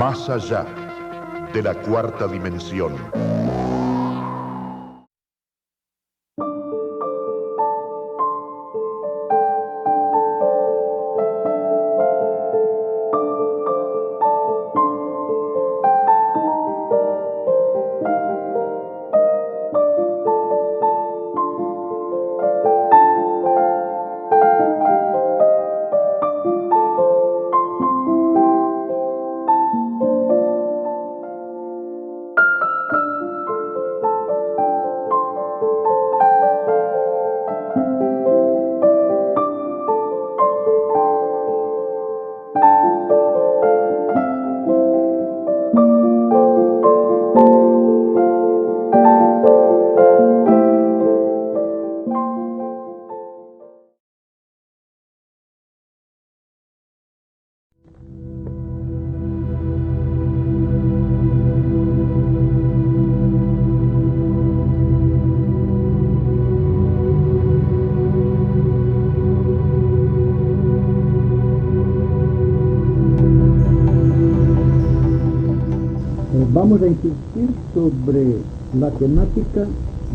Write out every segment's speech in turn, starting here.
más allá de la cuarta dimensión. Vamos a insistir sobre la temática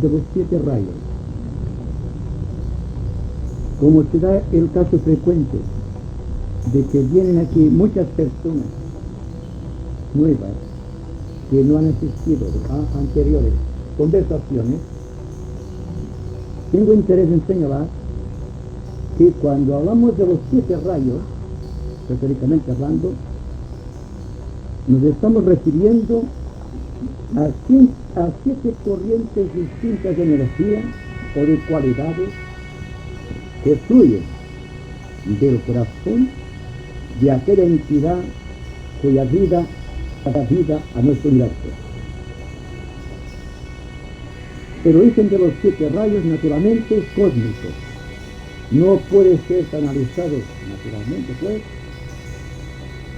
de los 7 rayos. Como se da el caso frecuente de que vienen aquí muchas personas nuevas que no han asistido a anteriores conversaciones, tengo interés en señalar que cuando hablamos de los 7 rayos, específicamente hablando, nos estamos refiriendo a 7 corrientes distintas de energía o de cualidades que fluyen del corazón de aquella entidad cuya vida da vida a nuestro universo. El origen de los 7 rayos naturalmente es cósmico. No puede ser analizado naturalmente, pues,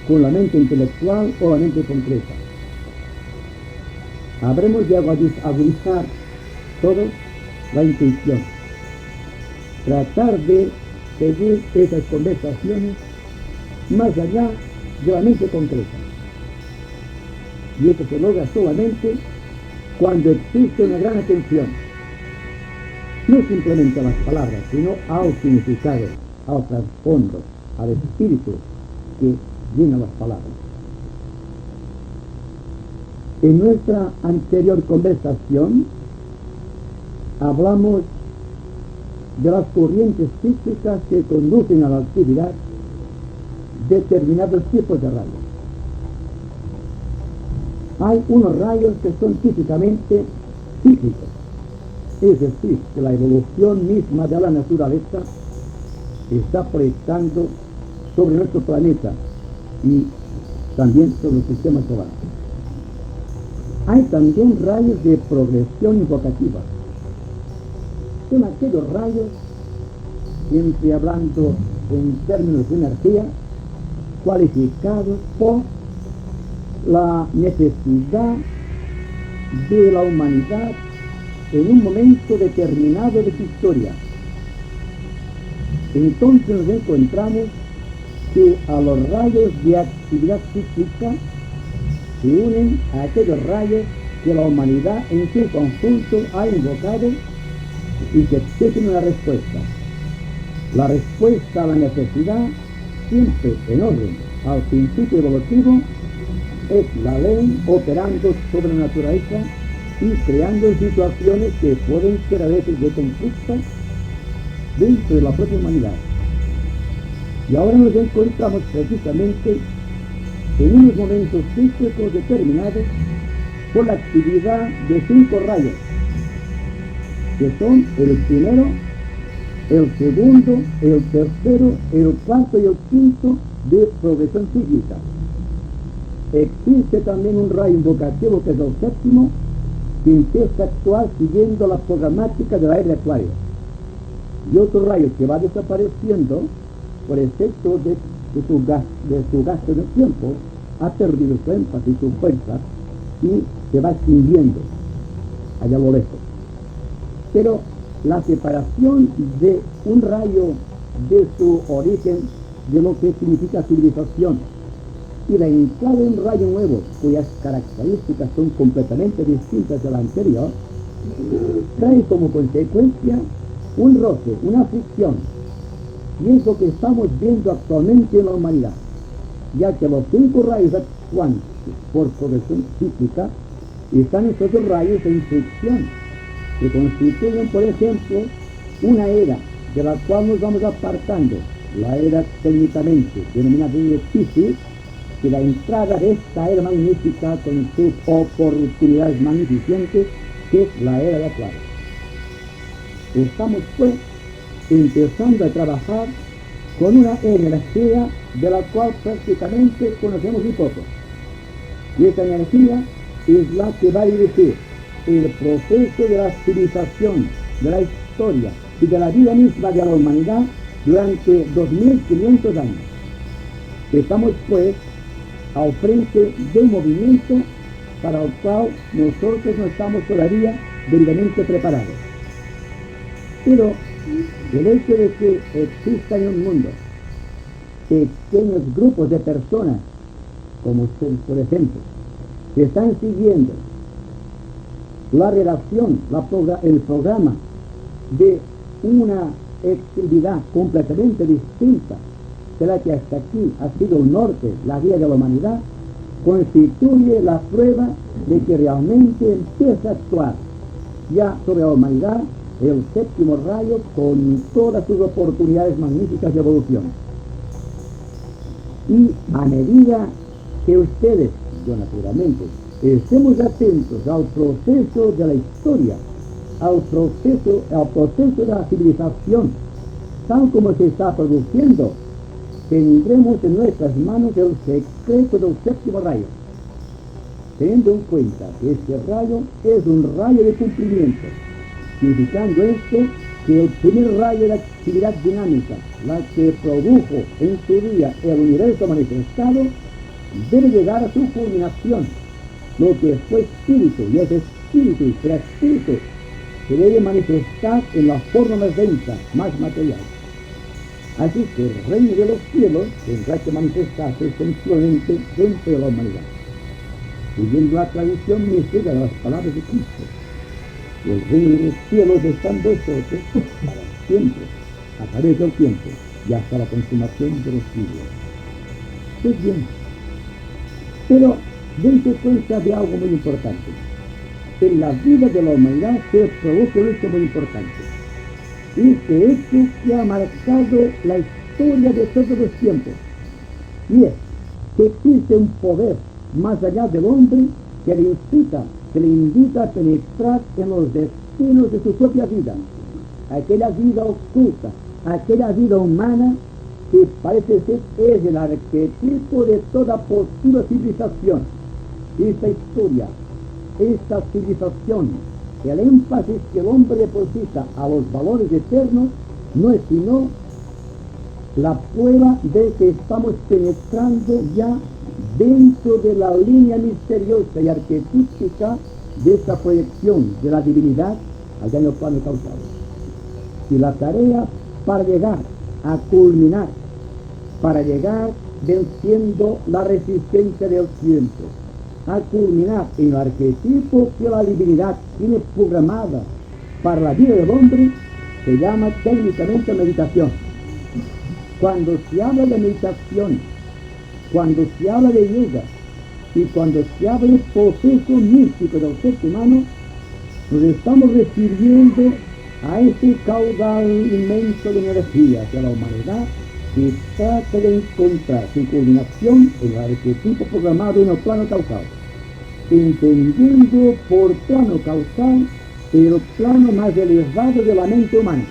con la mente intelectual o la mente concreta. Habremos de agudizar todos la intuición, tratar de seguir esas conversaciones más allá de la mente concreta. Y esto se logra solamente cuando existe una gran atención, no simplemente a las palabras, sino al significado, al trasfondo, al espíritu que llena las palabras. En nuestra anterior conversación hablamos de las corrientes físicas que conducen a la actividad determinados tipos de rayos. Hay unos rayos que son típicamente cíclicos, es decir, que la evolución misma de la naturaleza está proyectando sobre nuestro planeta y también sobre el sistema solar. Hay también rayos de progresión invocativa. Son aquellos rayos, siempre hablando en términos de energía, cualificados por la necesidad de la humanidad en un momento determinado de su historia. Entonces nos encontramos que a los rayos de actividad física se unen a aquellos rayos que la humanidad en su conjunto ha invocado y que exigen una respuesta. La respuesta a la necesidad, siempre en orden al principio evolutivo, es la ley operando sobre la naturaleza y creando situaciones que pueden ser a veces de conflicto dentro de la propia humanidad. Y ahora nos encontramos precisamente en unos momentos cíclicos determinados por la actividad de 5 rayos, que son el primero, el segundo, el tercero, el cuarto y el quinto de progresión cíclica. Existe también un rayo invocativo que es el séptimo, que empieza a actuar siguiendo la programática del aire acuario. Y otro rayo que va desapareciendo por efecto de su gasto de tiempo, ha perdido su énfasis y su fuerza y se va extinguiendo allá a lo lejos. Pero la separación de un rayo de su origen, de lo que significa civilización, y la entrada de un rayo nuevo, cuyas características son completamente distintas de la anterior, trae como consecuencia un roce, una fricción, y es lo que estamos viendo actualmente en la humanidad, ya que los 5 rayos actuantes por progresión cíclica están estos 2 rayos en fricción, que constituyen, por ejemplo, una era de la cual nos vamos apartando, la era técnicamente denominada de Piscis, y la entrada de esta era magnífica con sus oportunidades magnificentes, que es la era de Acuario. Estamos pues empezando a trabajar con una energía de la cual prácticamente conocemos muy poco. Y esta energía es la que va a dirigir el proceso de la civilización, de la historia y de la vida misma de la humanidad durante 2500 años. Estamos pues al frente de un movimiento para el cual nosotros no estamos todavía debidamente preparados. Pero el hecho de que exista en un mundo pequeños grupos de personas, como ustedes por ejemplo, que están siguiendo la redacción, el programa de una actividad completamente distinta de la que hasta aquí ha sido el norte, la guía de la humanidad, constituye la prueba de que realmente empieza a actuar ya sobre la humanidad el 7º rayo con todas sus oportunidades magníficas de evolución. Y a medida que ustedes, yo naturalmente, estemos atentos al proceso de la historia, al proceso de la civilización, tal como se está produciendo, tendremos en nuestras manos el secreto del 7º rayo, teniendo en cuenta que este rayo es un rayo de cumplimiento, significando esto que el primer rayo de la actividad dinámica, la que produjo en su día el universo manifestado, debe llegar a su culminación, lo que fue espíritu, y ese espíritu y será espíritu se debe manifestar en la forma más densa, más material. Así que el reino de los cielos tendrá que manifestarse sencillamente dentro de la humanidad, siguiendo la tradición mística de las palabras de Cristo. El reino de los cielos está en vosotros para siempre, a través del tiempo y hasta la consumación de los siglos. Pues bien, pero dense cuenta de algo muy importante. En la vida de la humanidad se produce un hecho muy importante. Este hecho que ha marcado la historia de todos los tiempos. Y es que existe un poder más allá del hombre que le invita a penetrar en los destinos de su propia vida, aquella vida oculta, aquella vida humana que parece ser es el arquetipo de toda posible civilización. Esta historia, esta civilización, el énfasis que el hombre deposita a los valores eternos, no es sino la prueba de que estamos penetrando ya dentro de la línea misteriosa y arquetípica de esta proyección de la divinidad allá en el plano causal. Y la tarea para llegar a culminar, para llegar venciendo la resistencia del tiempo, a culminar en el arquetipo que la divinidad tiene programada para la vida del hombre, se llama técnicamente meditación. Cuando se habla de meditación, cuando se habla de yoga y cuando se habla del proceso místico del ser humano, nos estamos refiriendo a ese caudal inmenso de energía de la humanidad que trata de encontrar su culminación en el arquetipo programado en el plano causal, entendiendo por plano causal el plano más elevado de la mente humana,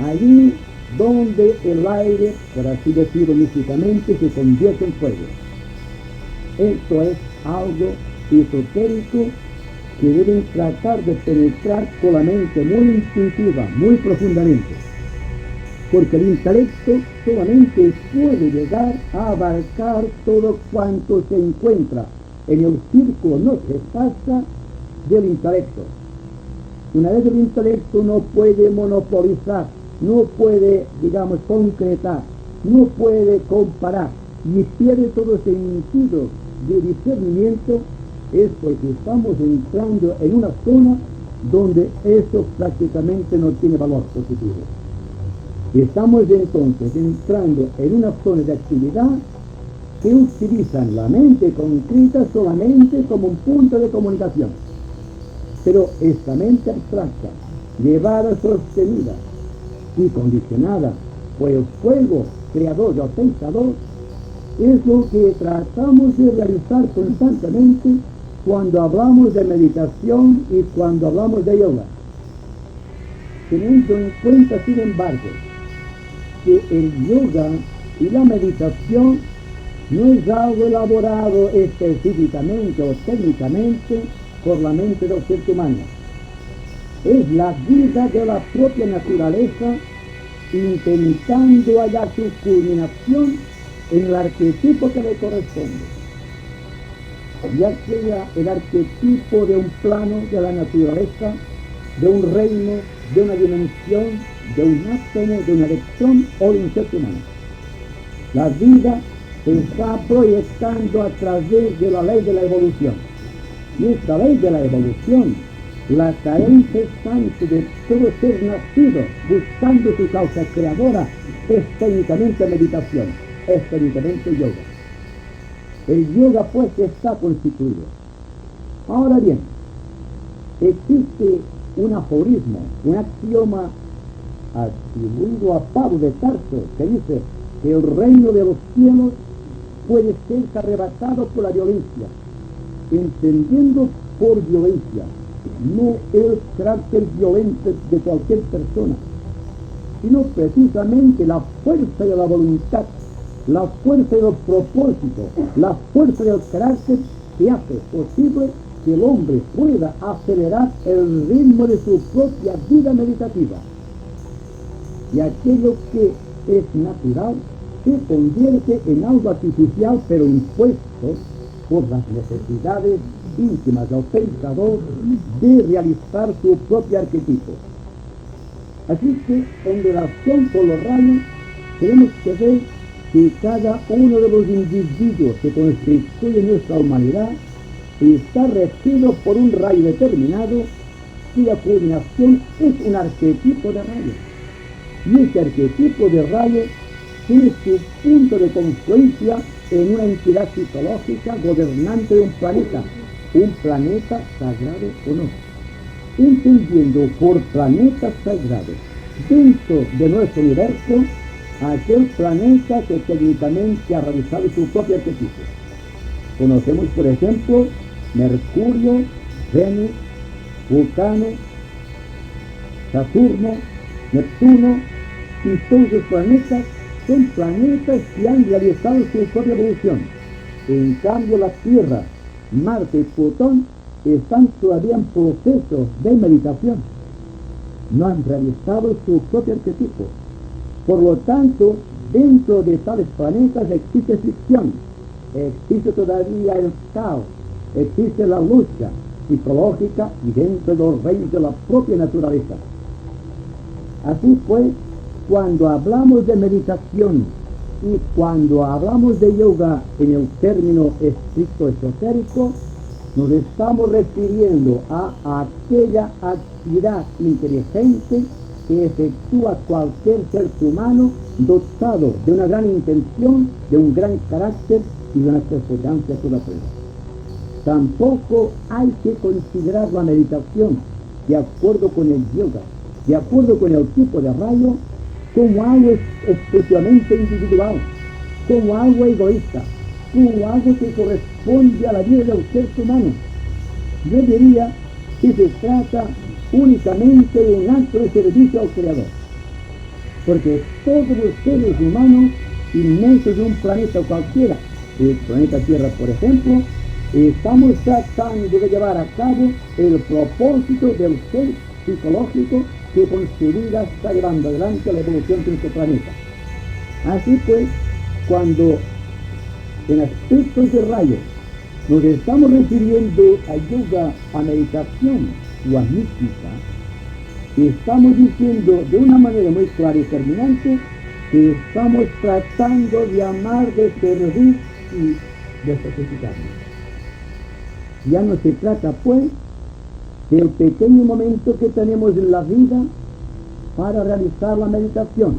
allí donde el aire, por así decirlo místicamente, se convierte en fuego. Esto es algo esotérico que deben tratar de penetrar con la mente muy intuitiva, muy profundamente, porque el intelecto solamente puede llegar a abarcar todo cuanto se encuentra en el círculo no se pasa del intelecto. Una vez el intelecto no puede monopolizar, no puede, digamos, concretar, no puede comparar y pierde todo sentido de discernimiento, es porque estamos entrando en una zona donde eso prácticamente no tiene valor positivo. Estamos entonces entrando en una zona de actividad que utilizan la mente concreta solamente como un punto de comunicación. Pero esta mente abstracta, llevada, sostenida y condicionada por el fuego creador del pensador, es lo que tratamos de realizar constantemente cuando hablamos de meditación y cuando hablamos de yoga. Teniendo en cuenta, sin embargo, que el yoga y la meditación no es algo elaborado específicamente o técnicamente por la mente del ser humano. Es la vida de la propia naturaleza intentando hallar su culminación en el arquetipo que le corresponde, ya sea el arquetipo de un plano de la naturaleza, de un reino, de una dimensión, de un átomo, de un electrón o de un ser humano. La vida se está proyectando a través de la ley de la evolución. Y esta ley de la evolución, la carencia incesante de todo ser nacido buscando su causa creadora, es técnicamente meditación, es técnicamente yoga. El yoga pues está constituido. Ahora bien, existe un aforismo, un axioma atribuido a Pablo de Tarso, que dice que el reino de los cielos puede ser arrebatado por la violencia, entendiendo por violencia no el carácter violento de cualquier persona, sino precisamente la fuerza de la voluntad, la fuerza del propósito, la fuerza del carácter que hace posible que el hombre pueda acelerar el ritmo de su propia vida meditativa. Y aquello que es natural se convierte en algo artificial, pero impuesto por las necesidades íntimas del pensador de realizar su propio arquetipo. Así que, en relación con los rayos, tenemos que ver que cada uno de los individuos que constituyen nuestra humanidad está regido por un rayo determinado, cuya culminación es un arquetipo de rayo. Y ese arquetipo de rayo tiene su punto de confluencia en una entidad psicológica gobernante de un planeta sagrado o no. Entendiendo por planeta sagrado dentro de nuestro universo aquel planeta que técnicamente ha realizado su propio arquetipo. Conocemos, por ejemplo, Mercurio, Venus, Vulcano, Saturno, Neptuno, y todos los planetas son planetas que han realizado su propia evolución. En cambio, la Tierra, Marte y Plutón están todavía en proceso de meditación. No han realizado su propio arquetipo. Por lo tanto, dentro de tales planetas existe fricción, existe todavía el caos, existe la lucha psicológica y dentro de los reinos de la propia naturaleza. Así pues, cuando hablamos de meditación y cuando hablamos de yoga en el término estricto esotérico, nos estamos refiriendo a aquella actividad inteligente que efectúa cualquier ser humano dotado de una gran intención, de un gran carácter y de una perseverancia toda plena. Tampoco hay que considerar la meditación, de acuerdo con el yoga, de acuerdo con el tipo de rayo, como algo exclusivamente individual, como algo egoísta, como algo que corresponde a la vida del ser humano. Yo diría que se trata únicamente de un acto de servicio al Creador, porque todos los seres humanos inmensos de un planeta cualquiera, el planeta Tierra por ejemplo, estamos tratando de llevar a cabo el propósito del ser psicológico que con su vida está llevando adelante la evolución de nuestro planeta. Así pues, cuando en aspectos de rayos nos estamos refiriendo a yoga, a meditación o a mística, estamos diciendo de una manera muy clara y terminante que estamos tratando de amar, de servir y de sacrificarnos. Ya no se trata, pues, del pequeño momento que tenemos en la vida para realizar la meditación.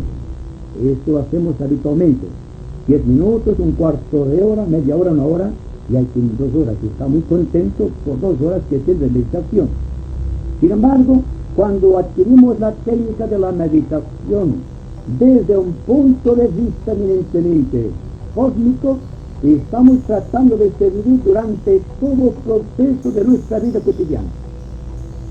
Esto lo hacemos habitualmente. 10 minutos, un cuarto de hora, media hora, una hora, y hay quien 2 horas, y está muy contento por 2 horas que tiene de meditación. Sin embargo, cuando adquirimos la técnica de la meditación desde un punto de vista eminentemente cósmico, estamos tratando de servir durante todo el proceso de nuestra vida cotidiana.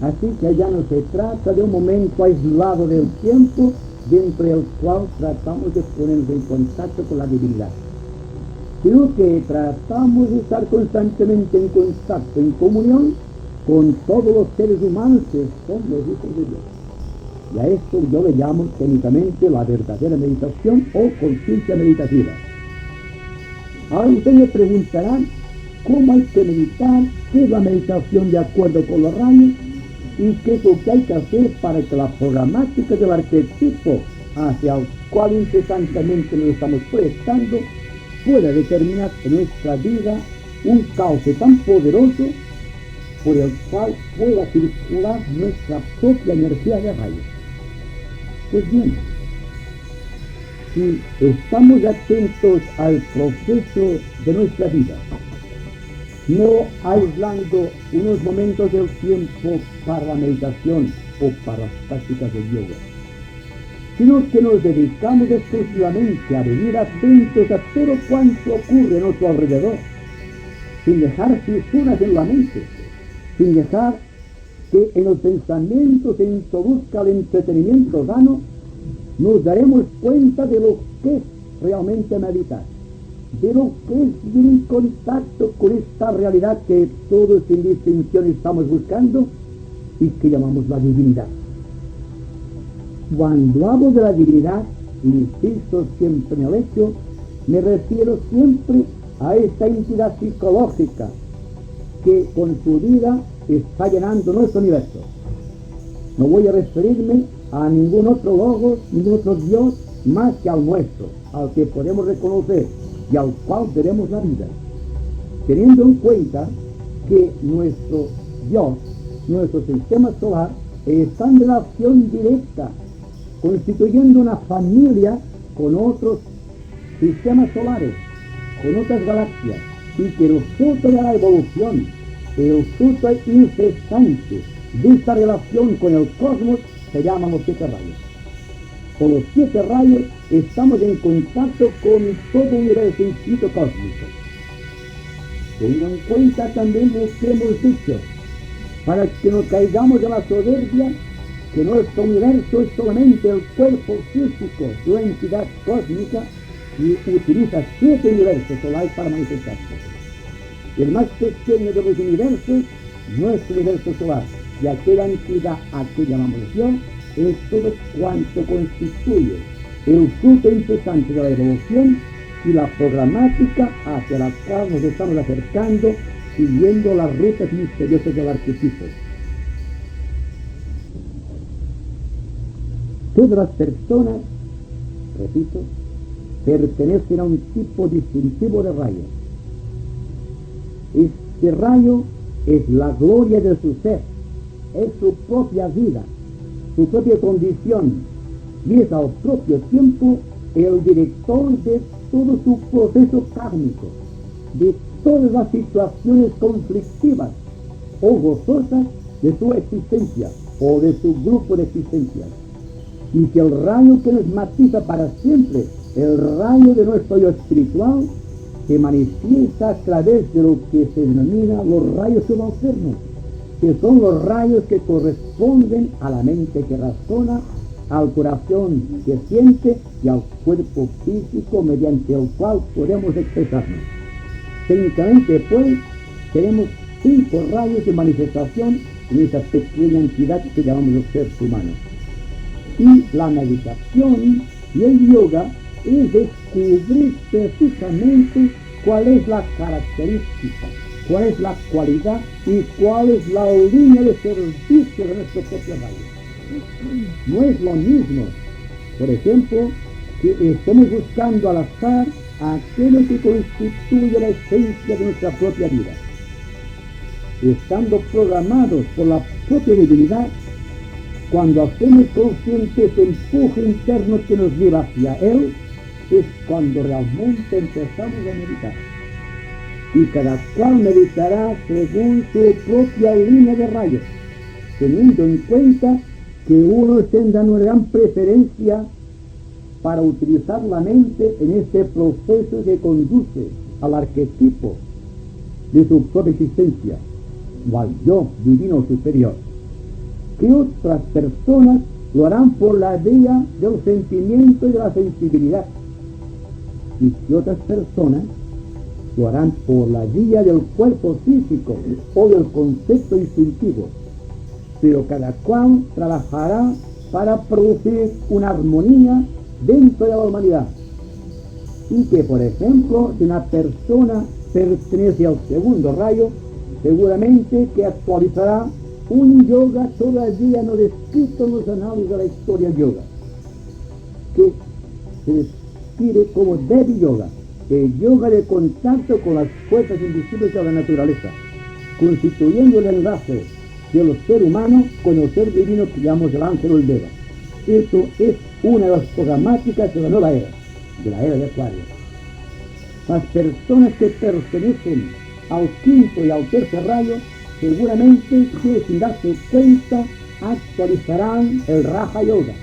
Así que ya no se trata de un momento aislado del tiempo dentro del cual tratamos de ponernos en contacto con la divinidad, sino que tratamos de estar constantemente en contacto, en comunión con todos los seres humanos que son los hijos de Dios. Y a esto yo le llamo técnicamente la verdadera meditación o conciencia meditativa. Ahora usted me preguntará cómo hay que meditar, qué es la meditación de acuerdo con los rayos y qué es lo que hay que hacer para que la programática del arquetipo hacia el cual incesantemente nos estamos proyectando pueda determinar en nuestra vida un cauce tan poderoso por el cual pueda circular nuestra propia energía de rayos. Pues bien, si estamos atentos al proceso de nuestra vida, no aislando unos momentos del tiempo para la meditación o para las prácticas de yoga, sino que nos dedicamos exclusivamente a venir atentos a todo cuanto ocurre a nuestro alrededor, sin dejar fisuras en la mente, sin dejar que en los pensamientos se introduzca el entretenimiento vano, nos daremos cuenta de lo que es realmente meditar, de lo que es vivir en contacto con esta realidad que todos sin distinción estamos buscando y que llamamos la divinidad. Cuando hablo de la divinidad, insisto siempre en el hecho, me refiero siempre a esta entidad psicológica que con su vida está llenando nuestro universo. No voy a referirme a ningún otro logos, ningún otro Dios más que al nuestro, al que podemos reconocer y al cual debemos la vida, teniendo en cuenta que nuestro Dios, nuestro sistema solar, está en relación directa, constituyendo una familia con otros sistemas solares, con otras galaxias, y que el fruto de la evolución, el fruto incesante de esta relación con el cosmos, se llaman los 7 rayos. Con los 7 rayos estamos en contacto con todo un universo infinito cósmico. Teniendo en cuenta también lo que hemos dicho, para que no caigamos en la soberbia, que nuestro universo es solamente el cuerpo físico de una entidad cósmica y utiliza 7 universos solares para manifestarse. El más pequeño de los universos, nuestro universo solar, y aquella entidad a que llamamos Dios, es todo cuanto constituye el fruto incesante de la evolución y la programática hacia la cual nos estamos acercando siguiendo las rutas misteriosas del arquetipo. Todas las personas, repito, pertenecen a un tipo distintivo de rayo. Este rayo es la gloria de su ser, es su propia vida, su propia condición, y es al propio tiempo el director de todo su proceso kármico, de todas las situaciones conflictivas o gozosas de su existencia o de su grupo de existencias. Y que el rayo que nos matiza para siempre, el rayo de nuestro yo espiritual, se manifiesta a través de lo que se denomina los rayos subalternos, que son los rayos que corresponden a la mente que razona, al corazón que siente y al cuerpo físico mediante el cual podemos expresarnos. Técnicamente, pues, tenemos 5 rayos de manifestación en esa pequeña entidad que llamamos los seres humanos. Y la meditación y el yoga es descubrir precisamente cuál es la característica, cuál es la cualidad y cuál es la línea de servicio de nuestro propio rayo. No es lo mismo, por ejemplo, que estemos buscando al azar aquello que constituye la esencia de nuestra propia vida. Estando programados por la propia divinidad, cuando hacemos consciente ese empuje interno que nos lleva hacia Él, es cuando realmente empezamos a meditar. Y cada cual meditará según su propia línea de rayos, teniendo en cuenta que unos tendrán una gran preferencia para utilizar la mente en este proceso que conduce al arquetipo de su propia existencia, o al yo divino superior, que otras personas lo harán por la vía del sentimiento y de la sensibilidad, y que otras personas lo harán por la vía del cuerpo físico o del concepto instintivo, pero cada cual trabajará para producir una armonía dentro de la humanidad. Y que, por ejemplo, si una persona pertenece al segundo rayo, seguramente que actualizará un yoga todavía no descrito en los análisis de la historia yoga, que se describe como Devi Yoga, el yoga de contacto con las fuerzas invisibles de la naturaleza, constituyendo el enlace del ser humano con el ser divino que llamamos el ángel o el Deva. Esto es una de las programáticas de la nueva era, de la era de Acuario. Las personas que pertenecen al quinto y al tercer rayo, seguramente que sin darse cuenta actualizarán el Raja Yoga,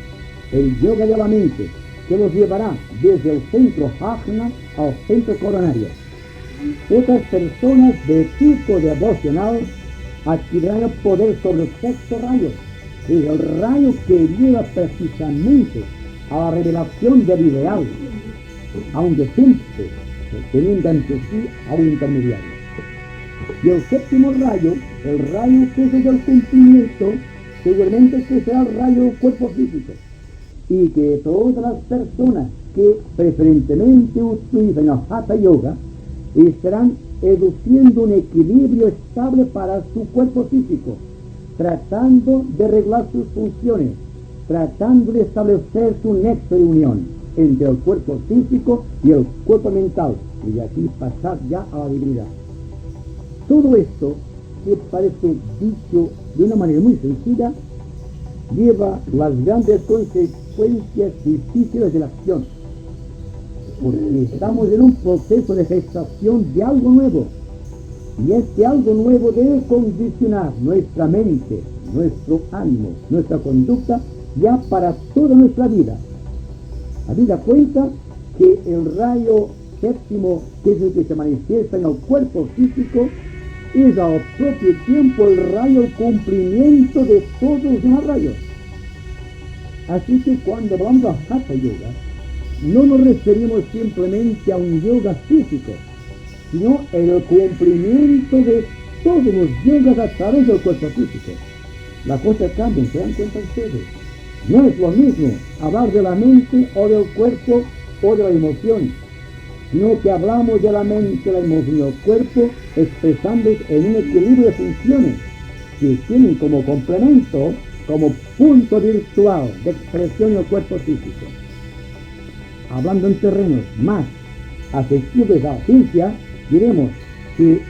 el yoga de la mente, que los llevará desde el centro Ajna al centro coronario. Otras personas de tipo devocional adquirirán el poder sobre el sexto rayo, el rayo que lleva precisamente a la revelación del ideal, aunque siempre teniendo ante sí a un intermediario. Y el séptimo rayo, el rayo que es el del cumplimiento, seguramente que será el rayo del cuerpo físico, y que todas las personas que preferentemente utilizan el Hatha Yoga estarán educiendo un equilibrio estable para su cuerpo físico, tratando de arreglar sus funciones, tratando de establecer su nexo de unión entre el cuerpo físico y el cuerpo mental, y de aquí pasar ya a la divinidad. Todo esto, que parece dicho de una manera muy sencilla, lleva las grandes consecuencias difíciles de la acción, porque estamos en un proceso de gestación de algo nuevo, y este algo nuevo debe condicionar nuestra mente, nuestro ánimo, nuestra conducta, ya para toda nuestra vida. Habida cuenta que el rayo séptimo, que es el que se manifiesta en el cuerpo físico, es al propio tiempo el rayo, el cumplimiento de todos los demás rayos. Así que cuando hablamos de Hatha Yoga, no nos referimos simplemente a un yoga físico, sino el cumplimiento de todos los yogas a través del cuerpo físico. La cosa cambia, ¿se dan cuenta ustedes? No es lo mismo hablar de la mente o del cuerpo o de la emoción, sino que hablamos de la mente, la emoción y el cuerpo expresándose en un equilibrio de funciones que tienen como complemento, como punto virtual de expresión el cuerpo físico. Hablando en terrenos más accesibles a la ciencia, diremos que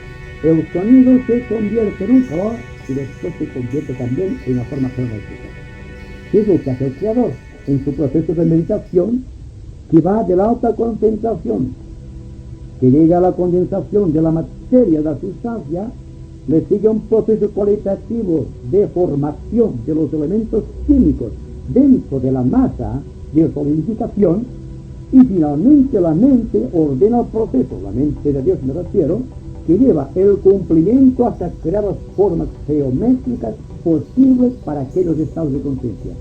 el sonido se convierte en un color y después se convierte también en una forma geométrica. ¿Qué es lo que hace el creador en su proceso de meditación, que va de la alta concentración, que llega a la condensación de la materia, de la sustancia? Le sigue un proceso cualitativo de formación de los elementos químicos dentro de la masa de solidificación, y finalmente la mente ordena el proceso, la mente de Dios me refiero, que lleva el cumplimiento hasta crear las formas geométricas posibles para aquellos estados de conciencia.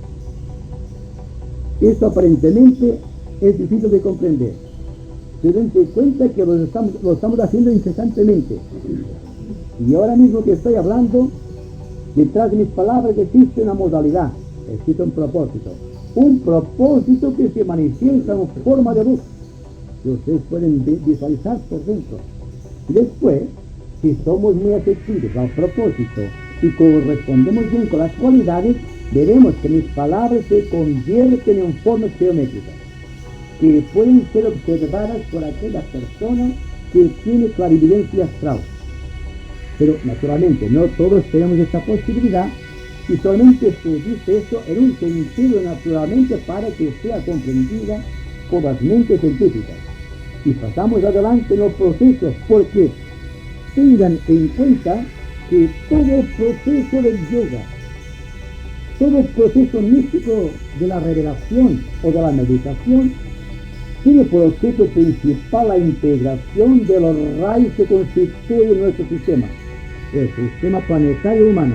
Esto aparentemente es difícil de comprender, pero dense cuenta que lo estamos haciendo incesantemente. Y ahora mismo que estoy hablando, detrás de mis palabras existe una modalidad, existe un propósito que se manifiesta en forma de luz, que ustedes pueden visualizar por dentro. Y después, si somos muy afectivos al propósito y correspondemos bien con las cualidades, veremos que mis palabras se convierten en formas geométricas. que pueden ser observadas por aquella persona que tiene clarividencia astral. Pero naturalmente no todos tenemos esta posibilidad y solamente se dice eso en un sentido naturalmente para que sea comprendida por las mentes científicas. Y pasamos adelante en los procesos, porque tengan en cuenta que todo proceso del yoga, todo proceso místico de la revelación o de la meditación, tiene por objeto principal la integración de los rayos que constituyen nuestro sistema, el sistema planetario humano,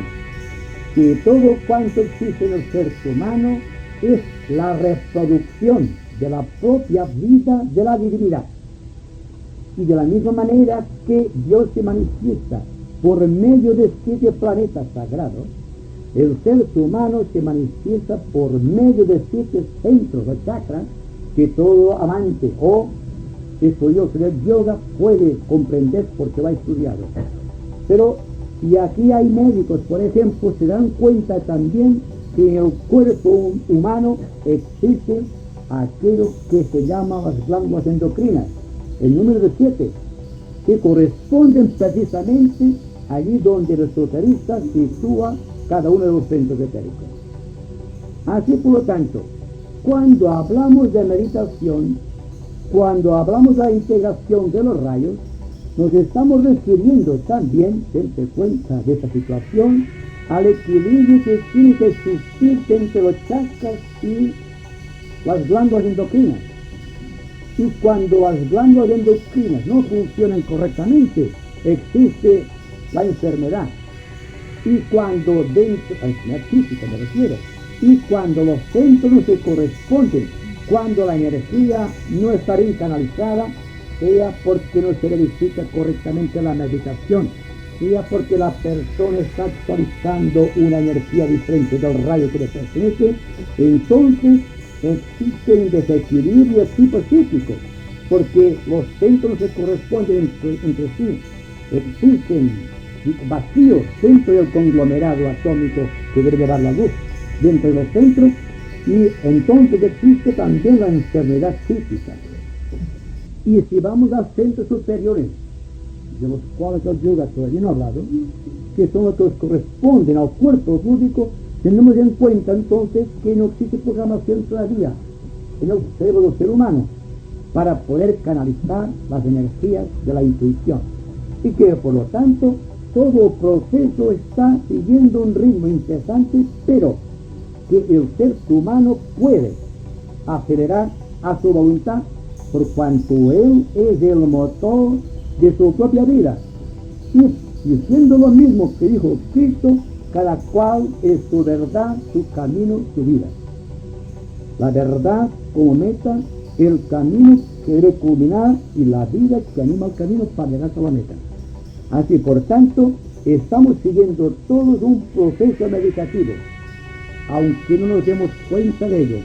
que todo cuanto existe en el ser humano es la reproducción de la propia vida de la divinidad. Y de la misma manera que Dios se manifiesta por medio de 7 planetas sagrados, el ser humano se manifiesta por medio de 7 centros o chakras que todo amante o estudioso del yoga puede comprender porque lo ha estudiado. Pero y aquí hay médicos, por ejemplo, se dan cuenta también que en el cuerpo humano existe aquello que se llama las glándulas endocrinas, el número de 7, que corresponden precisamente allí donde el esoterista sitúa cada uno de los centros etéricos. Así, por lo tanto, cuando hablamos de meditación, cuando hablamos de la integración de los rayos, nos estamos refiriendo también, dense cuenta de esta situación, al equilibrio que tiene que existir entre los chakras y las glándulas endocrinas. Y cuando las glándulas endocrinas no funcionan correctamente, existe la enfermedad. Y cuando dentro, la enfermedad física me refiero, y cuando los centros no se corresponden, cuando la energía no está bien canalizada, sea porque no se verifica correctamente la meditación, sea porque la persona está actualizando una energía diferente del rayo que le pertenece, entonces existe un desequilibrio de tipo psíquico, porque los centros no se corresponden entre sí, existen vacíos dentro del conglomerado atómico que debe llevar la luz dentro de los centros, y entonces existe también la enfermedad física. Y si vamos a centros superiores, de los cuales el yoga todavía no ha hablado, que son los que corresponden al cuerpo búdico, tenemos en cuenta entonces que no existe programación todavía en el cerebro del ser humano para poder canalizar las energías de la intuición. Y que por lo tanto todo el proceso está siguiendo un ritmo interesante, pero que el ser humano puede acelerar a su voluntad por cuanto él es el motor de su propia vida. Y diciendo lo mismo que dijo Cristo, cada cual es su verdad, su camino, su vida. La verdad como meta, el camino que debe culminar y la vida que anima el camino para llegar a la meta. Así, por tanto, estamos siguiendo todos un proceso meditativo, aunque no nos demos cuenta de ello.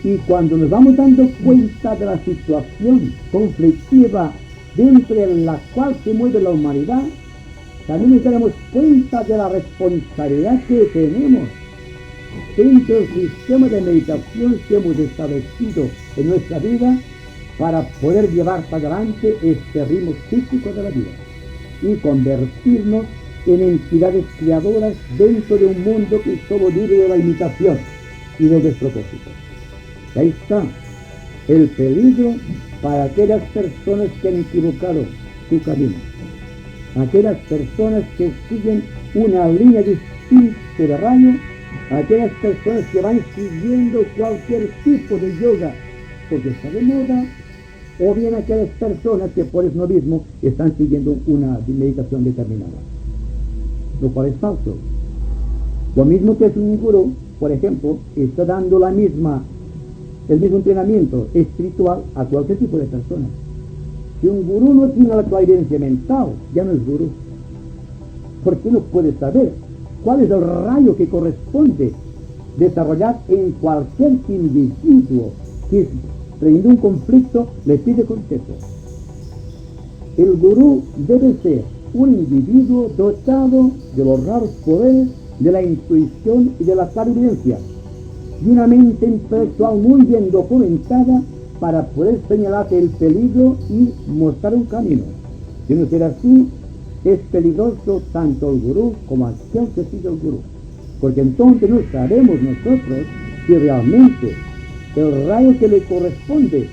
Y cuando nos vamos dando cuenta de la situación conflictiva dentro de la cual se mueve la humanidad, también nos daremos cuenta de la responsabilidad que tenemos dentro del sistema de meditación que hemos establecido en nuestra vida para poder llevar para adelante este ritmo psíquico de la vida y convertirnos en entidades creadoras dentro de un mundo que solo vive de la imitación y los despropósitos. Y ahí está el peligro para aquellas personas que han equivocado su camino, aquellas personas que siguen una línea distinta de rayo, aquellas personas que van siguiendo cualquier tipo de yoga porque está de moda, o bien aquellas personas que por eso mismo están siguiendo una meditación determinada, lo cual es falso. Lo mismo que es un gurú, por ejemplo, está dando el mismo entrenamiento espiritual a cualquier tipo de persona. Si un gurú no tiene la clarividencia mental, ya no es gurú, porque no puede saber cuál es el rayo que corresponde desarrollar en cualquier individuo que, teniendo un conflicto, le pide consejo. El gurú debe ser un individuo dotado de los raros poderes de la intuición y de la clarividencia, y una mente intelectual muy bien documentada para poder señalarte el peligro y mostrar un camino. Si no será así, es peligroso tanto el gurú como aquel que sigue el gurú. Porque entonces no sabemos nosotros si realmente el rayo que le corresponde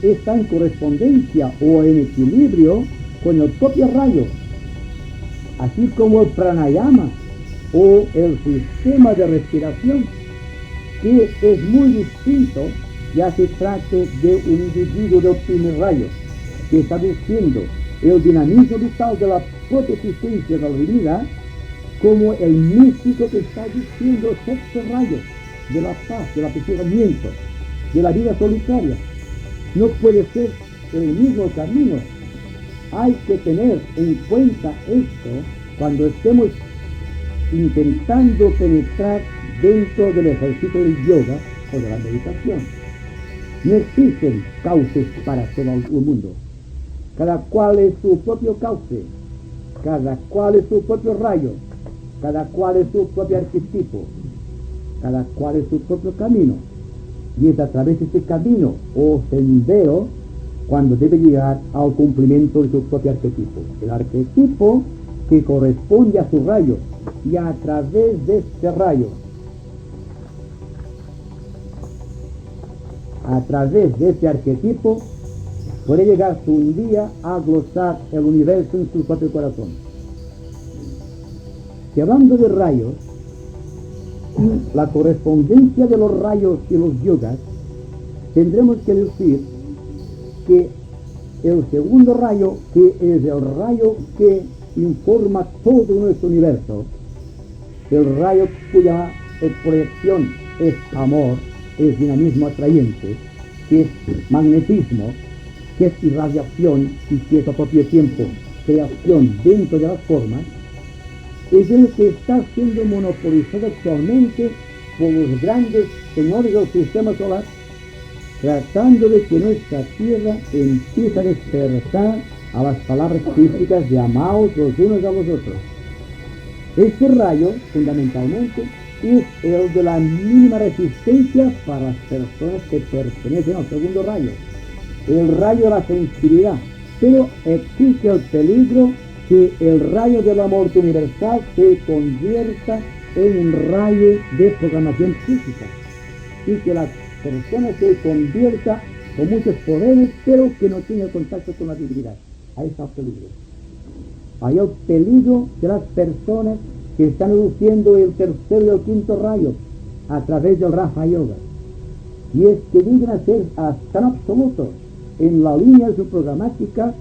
está en correspondencia o en equilibrio con el propio rayo, así como el pranayama o el sistema de respiración, que es muy distinto, ya se trate de un individuo del primer rayo, que está diciendo el dinamismo vital de la propia existencia de la divinidad, como el místico que está diciendo el sexto rayo de la paz, del apesadamiento, de la vida solitaria. No puede ser el mismo camino. Hay que tener en cuenta esto cuando estemos intentando penetrar dentro del ejercicio del yoga o de la meditación. No existen cauces para todo el mundo. Cada cual es su propio cauce, cada cual es su propio rayo, cada cual es su propio arquetipo, cada cual es su propio camino. Y es a través de este camino o sendero cuando debe llegar al cumplimiento de su propio arquetipo. El arquetipo que corresponde a su rayo, y a través de este rayo, a través de este arquetipo, puede llegar un día a glosar el universo en su propio corazón. Si hablando de rayos y la correspondencia de los rayos y los yogas, tendremos que decir que el segundo rayo, que es el rayo que informa todo nuestro universo, el rayo cuya proyección es amor, es dinamismo atrayente, que es magnetismo, que es irradiación y que es al propio tiempo creación dentro de las formas, es el que está siendo monopolizado actualmente por los grandes señores del sistema solar, tratando de que nuestra Tierra empiece a despertar a las palabras críticas de amaos los unos a los otros. Este rayo, fundamentalmente, es el de la mínima resistencia para las personas que pertenecen al segundo rayo, el rayo de la sensibilidad, pero existe el peligro que el rayo del amor universal se convierta en un rayo de programación física y que la persona se convierta con muchos poderes, pero que no tiene contacto con la divinidad. Ahí está el peligro. Hay el peligro de las personas que están reduciendo el tercer y el quinto rayo a través del Raja Yoga. Y es que llegan a ser tan absolutos en la línea de su programática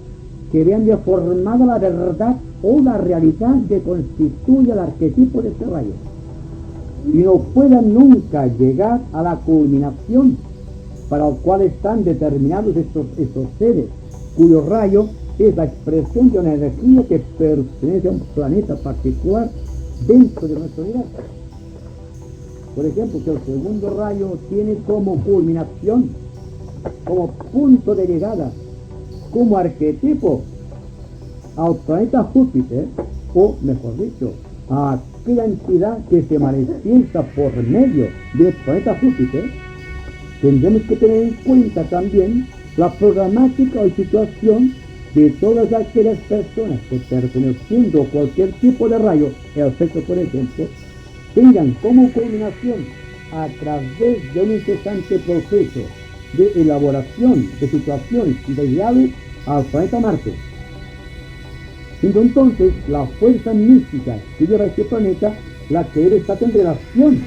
que vean deformada la verdad o la realidad que constituye el arquetipo de este rayo. Y no puedan nunca llegar a la culminación para el cual están determinados estos seres, cuyo rayo es la expresión de una energía que pertenece a un planeta particular dentro de nuestro universo. Por ejemplo, que el segundo rayo tiene como culminación, como punto de llegada, como arquetipo al planeta Júpiter, o mejor dicho, a aquella entidad que se manifiesta por medio del planeta Júpiter. Tendremos que tener en cuenta también la programática o situación de todas aquellas personas que, perteneciendo a cualquier tipo de rayo, el sexo por ejemplo, tengan como culminación, a través de un incesante proceso de elaboración de situaciones y de ideales, al planeta Marte. Entonces, la fuerza mística que lleva este planeta, la que debe estar en relación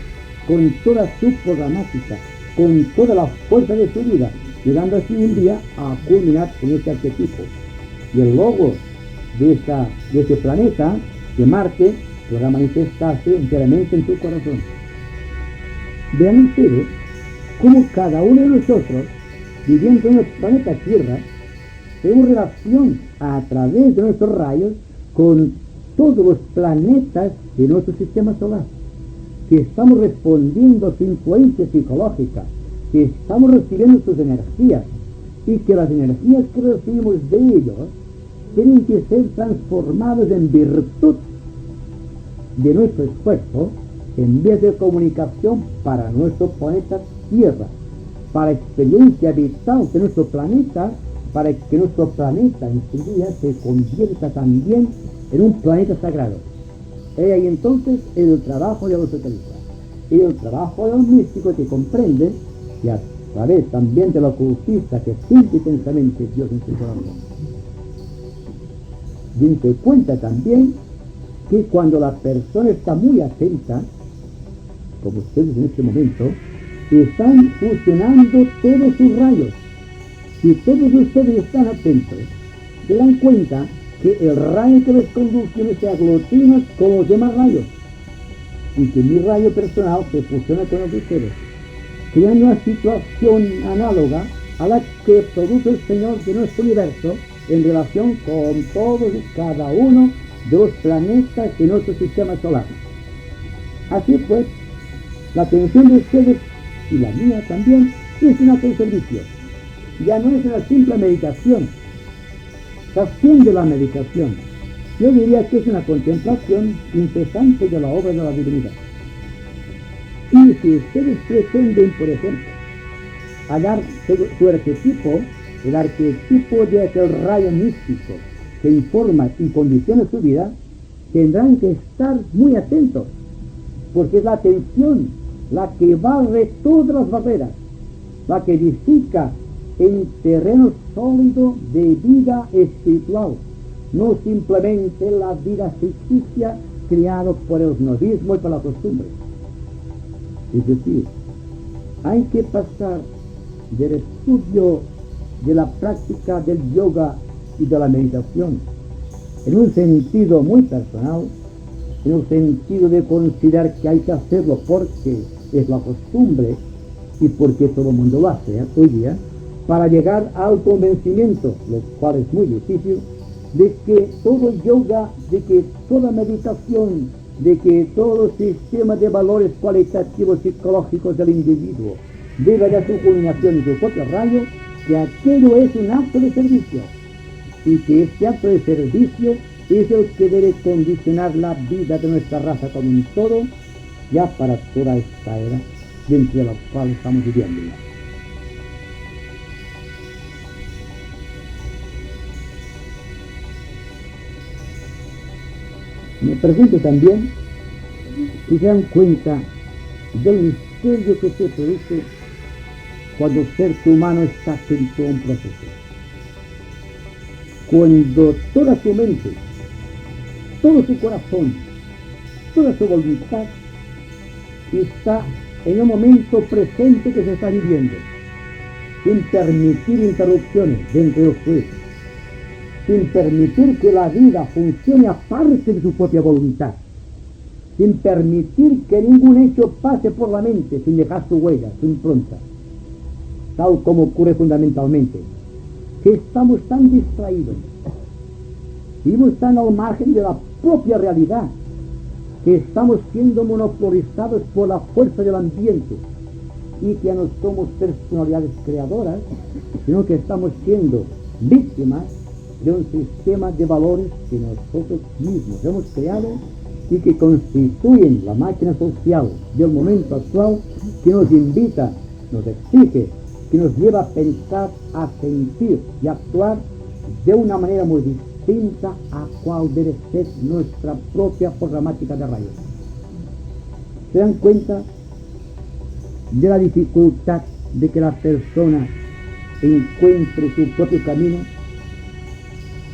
con toda su programática, con toda la fuerza de su vida, llegando así un día a culminar en este arquetipo. Y el logo de este planeta, de Marte, podrá manifestarse enteramente en su corazón. Vean ustedes cómo cada uno de nosotros, viviendo en el planeta Tierra, tenemos relación a través de nuestros rayos con todos los planetas de nuestro sistema solar, que estamos respondiendo a su influencia psicológica, que estamos recibiendo sus energías, y que las energías que recibimos de ellos tienen que ser transformadas en virtud de nuestro esfuerzo en vez de comunicación para nuestro planeta Tierra, para experiencia vital de nuestro planeta, para que nuestro planeta en su día se convierta también en un planeta sagrado. He ahí entonces el trabajo de los esoteristas y el trabajo de los místicos, que comprenden que a través también de los ocultistas que simple y intensamente Dios en su corazón. Dense cuenta también que cuando la persona está muy atenta, como ustedes en este momento, están fusionando todos sus rayos. Si todos ustedes están atentos, se dan cuenta que el rayo que les conduce se aglutina con los demás rayos y que mi rayo personal se fusiona con el de ustedes, creando una situación análoga a la que produce el Señor de nuestro universo en relación con todos y cada uno de los planetas de nuestro sistema solar. Así pues, la atención de ustedes y la mía también es un acto de servicio. Ya no es una simple meditación, trasciende la meditación. Yo diría que es una contemplación incesante de la obra de la divinidad. Y si ustedes pretenden, por ejemplo, hallar su arquetipo, el arquetipo de aquel rayo místico que informa y condiciona su vida, tendrán que estar muy atentos, porque es la atención la que barre todas las barreras, la que edifica en terreno sólido de vida espiritual, no simplemente la vida ficticia creada por el novismo y por la costumbre. Es decir, hay que pasar del estudio de la práctica del yoga y de la meditación en un sentido muy personal, en el sentido de considerar que hay que hacerlo porque es la costumbre y porque todo el mundo lo hace hoy día, para llegar al convencimiento, lo cual es muy difícil, de que todo yoga, de que toda meditación, de que todo sistema de valores cualitativos psicológicos del individuo debe dar su culminación en su propio rayo, que aquello es un acto de servicio, y que este acto de servicio es el que debe condicionar la vida de nuestra raza como un todo, ya para toda esta era dentro de la cual estamos viviendo. Me pregunto también si se dan cuenta del misterio que se produce cuando el ser humano está atento a un proceso. Cuando toda su mente, todo su corazón, toda su voluntad está en el momento presente que se está viviendo, sin permitir interrupciones dentro del juicio, sin permitir que la vida funcione aparte de su propia voluntad, sin permitir que ningún hecho pase por la mente sin dejar su huella, su impronta, tal como ocurre fundamentalmente, que estamos tan distraídos, vivimos tan al margen de la propia realidad, que estamos siendo monopolizados por la fuerza del ambiente y que ya no somos personalidades creadoras, sino que estamos siendo víctimas de un sistema de valores que nosotros mismos hemos creado y que constituyen la máquina social del momento actual, que nos invita, nos exige, que nos lleva a pensar, a sentir y a actuar de una manera muy distinta a cual debe ser nuestra propia programática de rayos. ¿Se dan cuenta de la dificultad de que la persona encuentre su propio camino,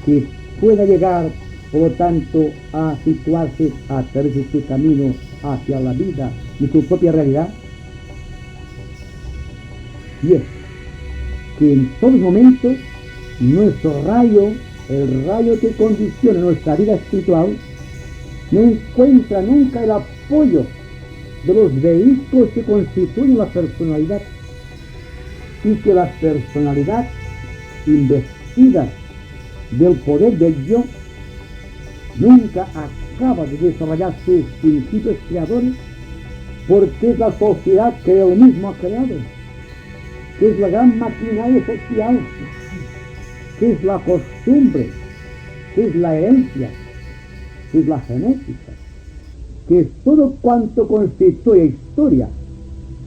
que pueda llegar, por lo tanto, a situarse a través de este camino hacia la vida y su propia realidad? Y es que en todos momentos nuestro rayo, el rayo que condiciona nuestra vida espiritual, no encuentra nunca el apoyo de los vehículos que constituyen la personalidad, y que la personalidad investida del poder del yo nunca acaba de desarrollar sus principios creadores, porque es la sociedad que él mismo ha creado, que es la gran maquinaria social, que es la costumbre, que es la herencia, que es la genética, que es todo cuanto constituye historia,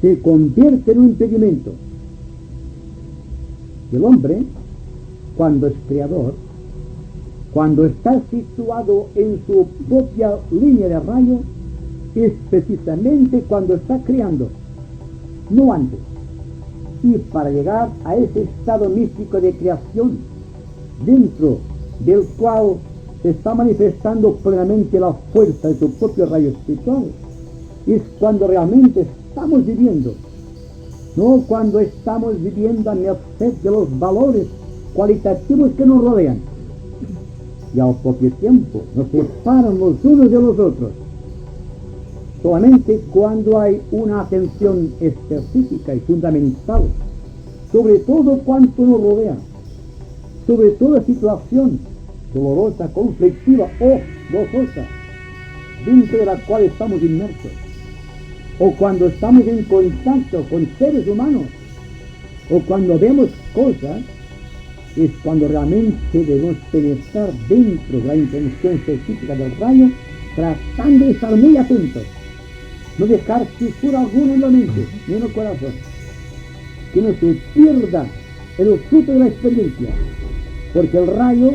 se convierte en un impedimento El hombre, cuando es creador, cuando está situado en su propia línea de rayo, es precisamente cuando está creando, no antes. Y para llegar a ese estado místico de creación, dentro del cual se está manifestando plenamente la fuerza de su propio rayo espiritual, es cuando realmente estamos viviendo, no cuando estamos viviendo a merced de los valores cualitativos que nos rodean. Y al propio tiempo nos separan los unos de los otros. Solamente cuando hay una atención específica y fundamental sobre todo cuanto nos rodea, sobre toda situación dolorosa, conflictiva o gozosa, dentro de la cual estamos inmersos, o cuando estamos en contacto con seres humanos, o cuando vemos cosas, es cuando realmente debemos penetrar dentro de la intención específica del rayo, tratando de estar muy atentos, no dejar fisura alguna en la mente, ni en el corazón, que no se pierda el fruto de la experiencia, porque el rayo,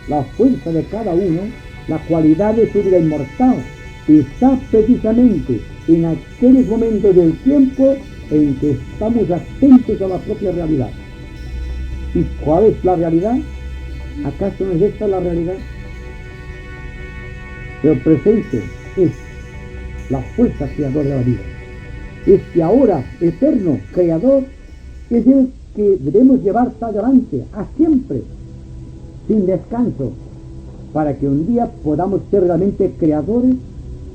la fuerza de cada uno, la cualidad de su vida inmortal, está precisamente en aquellos momentos del tiempo en que estamos atentos a la propia realidad. ¿Y cuál es la realidad? ¿Acaso no es esta la realidad? El presente es la fuerza creadora de la vida. Este ahora eterno creador es el que debemos llevar hasta adelante, a siempre, sin descanso, para que un día podamos ser realmente creadores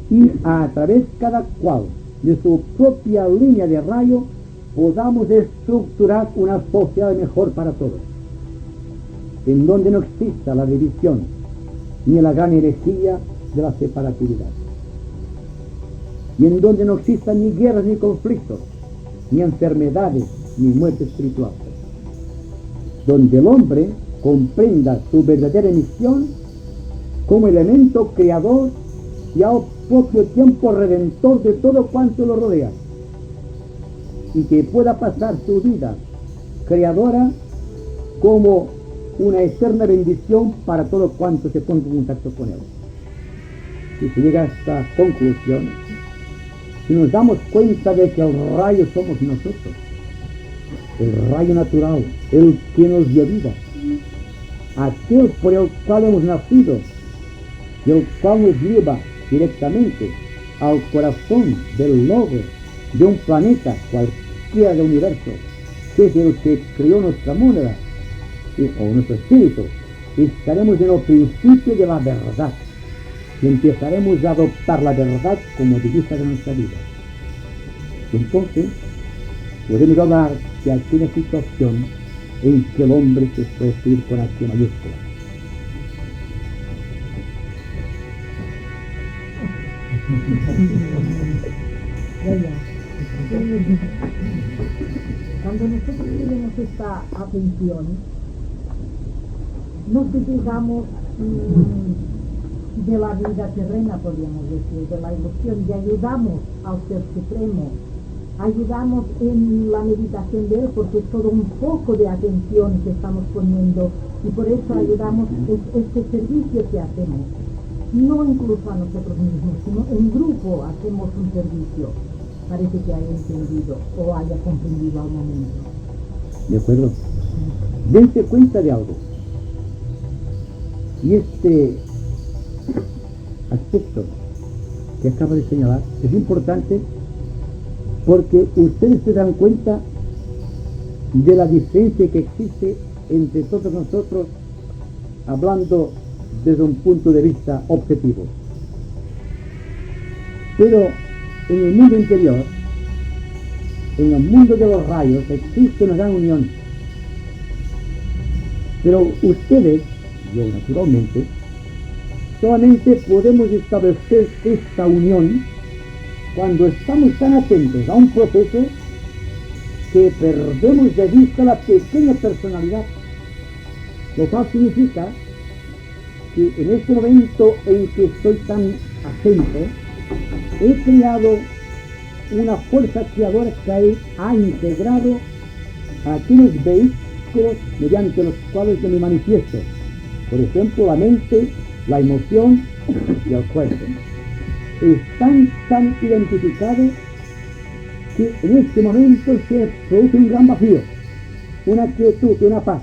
y a través cada cual de su propia línea de rayo podamos estructurar una sociedad mejor para todos, en donde no exista la división ni la gran herejía de la separatividad, y en donde no existan ni guerras ni conflictos, ni enfermedades ni muerte espiritual, donde el hombre comprenda su verdadera misión como elemento creador y al propio tiempo redentor de todo cuanto lo rodea, y que pueda pasar su vida creadora como una eterna bendición para todo cuanto se ponga en contacto con él. Si se llega a esta conclusión, si nos damos cuenta de que el rayo somos nosotros, el rayo natural, el que nos dio vida, aquel por el cual hemos nacido y el cual nos lleva directamente al corazón del logo de un planeta cualquiera del universo, que es el que creó nuestra moneda o nuestro espíritu, estaremos en el principio de la verdad y empezaremos a adoptar la verdad como divisa de nuestra vida. Entonces podemos hablar de aquella situación en que el hombre se puede escribir con H mayúscula. Cuando nosotros tenemos esta atención, nos despegamos de la vida terrena, podríamos decir, de la ilusión, y ayudamos al Ser Supremo, ayudamos en la meditación de Él, porque es todo un poco de atención que estamos poniendo, y por eso ayudamos este servicio que hacemos. No incluso a nosotros mismos, sino en grupo hacemos un servicio. Parece que haya entendido o haya comprendido al momento. ¿De acuerdo? Dense cuenta de algo. Y este aspecto que acabo de señalar es importante porque ustedes se dan cuenta de la diferencia que existe entre todos nosotros, hablando desde un punto de vista objetivo. Pero en el mundo interior, en el mundo de los rayos, existe una gran unión. Pero ustedes, yo naturalmente, solamente podemos establecer esta unión cuando estamos tan atentos a un proceso que perdemos de vista la pequeña personalidad, lo cual significa que en este momento en que estoy tan atento, he creado una fuerza creadora que ha integrado a quienes veis vehículos mediante los cuales yo me manifiesto. Por ejemplo, la mente, la emoción y el cuerpo. Están tan identificados que en este momento se produce un gran vacío, una quietud, una paz.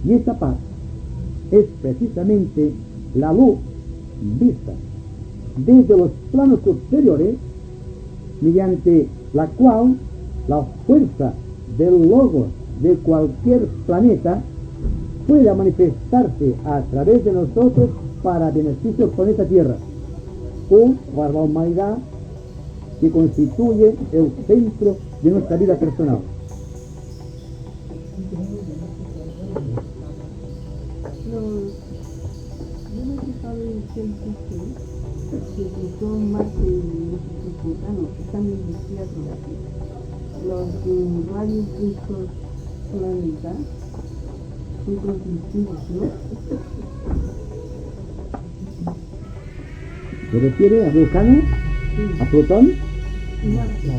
Y esa paz es precisamente la luz vista desde los planos superiores, mediante la cual la fuerza del logos de cualquier planeta puede manifestarse a través de nosotros para beneficio del planeta Tierra o para la humanidad que constituye el centro de nuestra vida personal. Yo me he fijado en que son más que los vulcanos que están en el cielo, los rayos de estos planetas son conflictivos, ¿no? ¿Se refiere a Vulcano, a Plutón?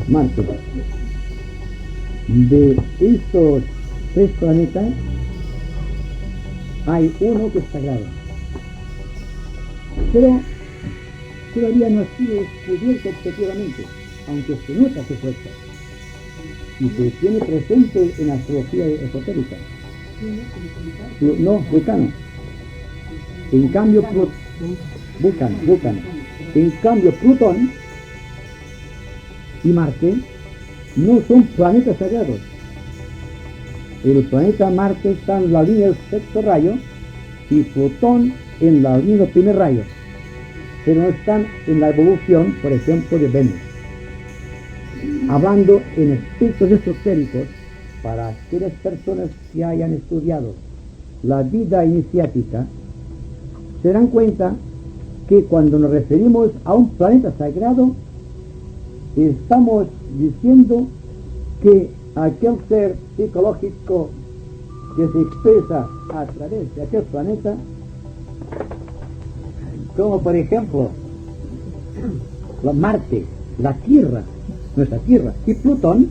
Marte. De estos 3 planetas hay uno que es sagrado, pero todavía no ha sido descubierto objetivamente, aunque se nota su fuerza y se tiene presente en la astrología esotérica. No, Vulcano. En cambio, Vulcano. En cambio, Plutón y Marte no son planetas sagrados. El planeta Marte está en la línea del 6º rayo y Plutón en la línea del 1er rayo, pero no están en la evolución, por ejemplo, de Venus. Hablando en aspectos esotéricos, para aquellas personas que hayan estudiado la vida iniciática, se dan cuenta que cuando nos referimos a un planeta sagrado, estamos diciendo que aquel ser psicológico que se expresa a través de aquel planeta, como por ejemplo Marte, la Tierra, nuestra Tierra y Plutón,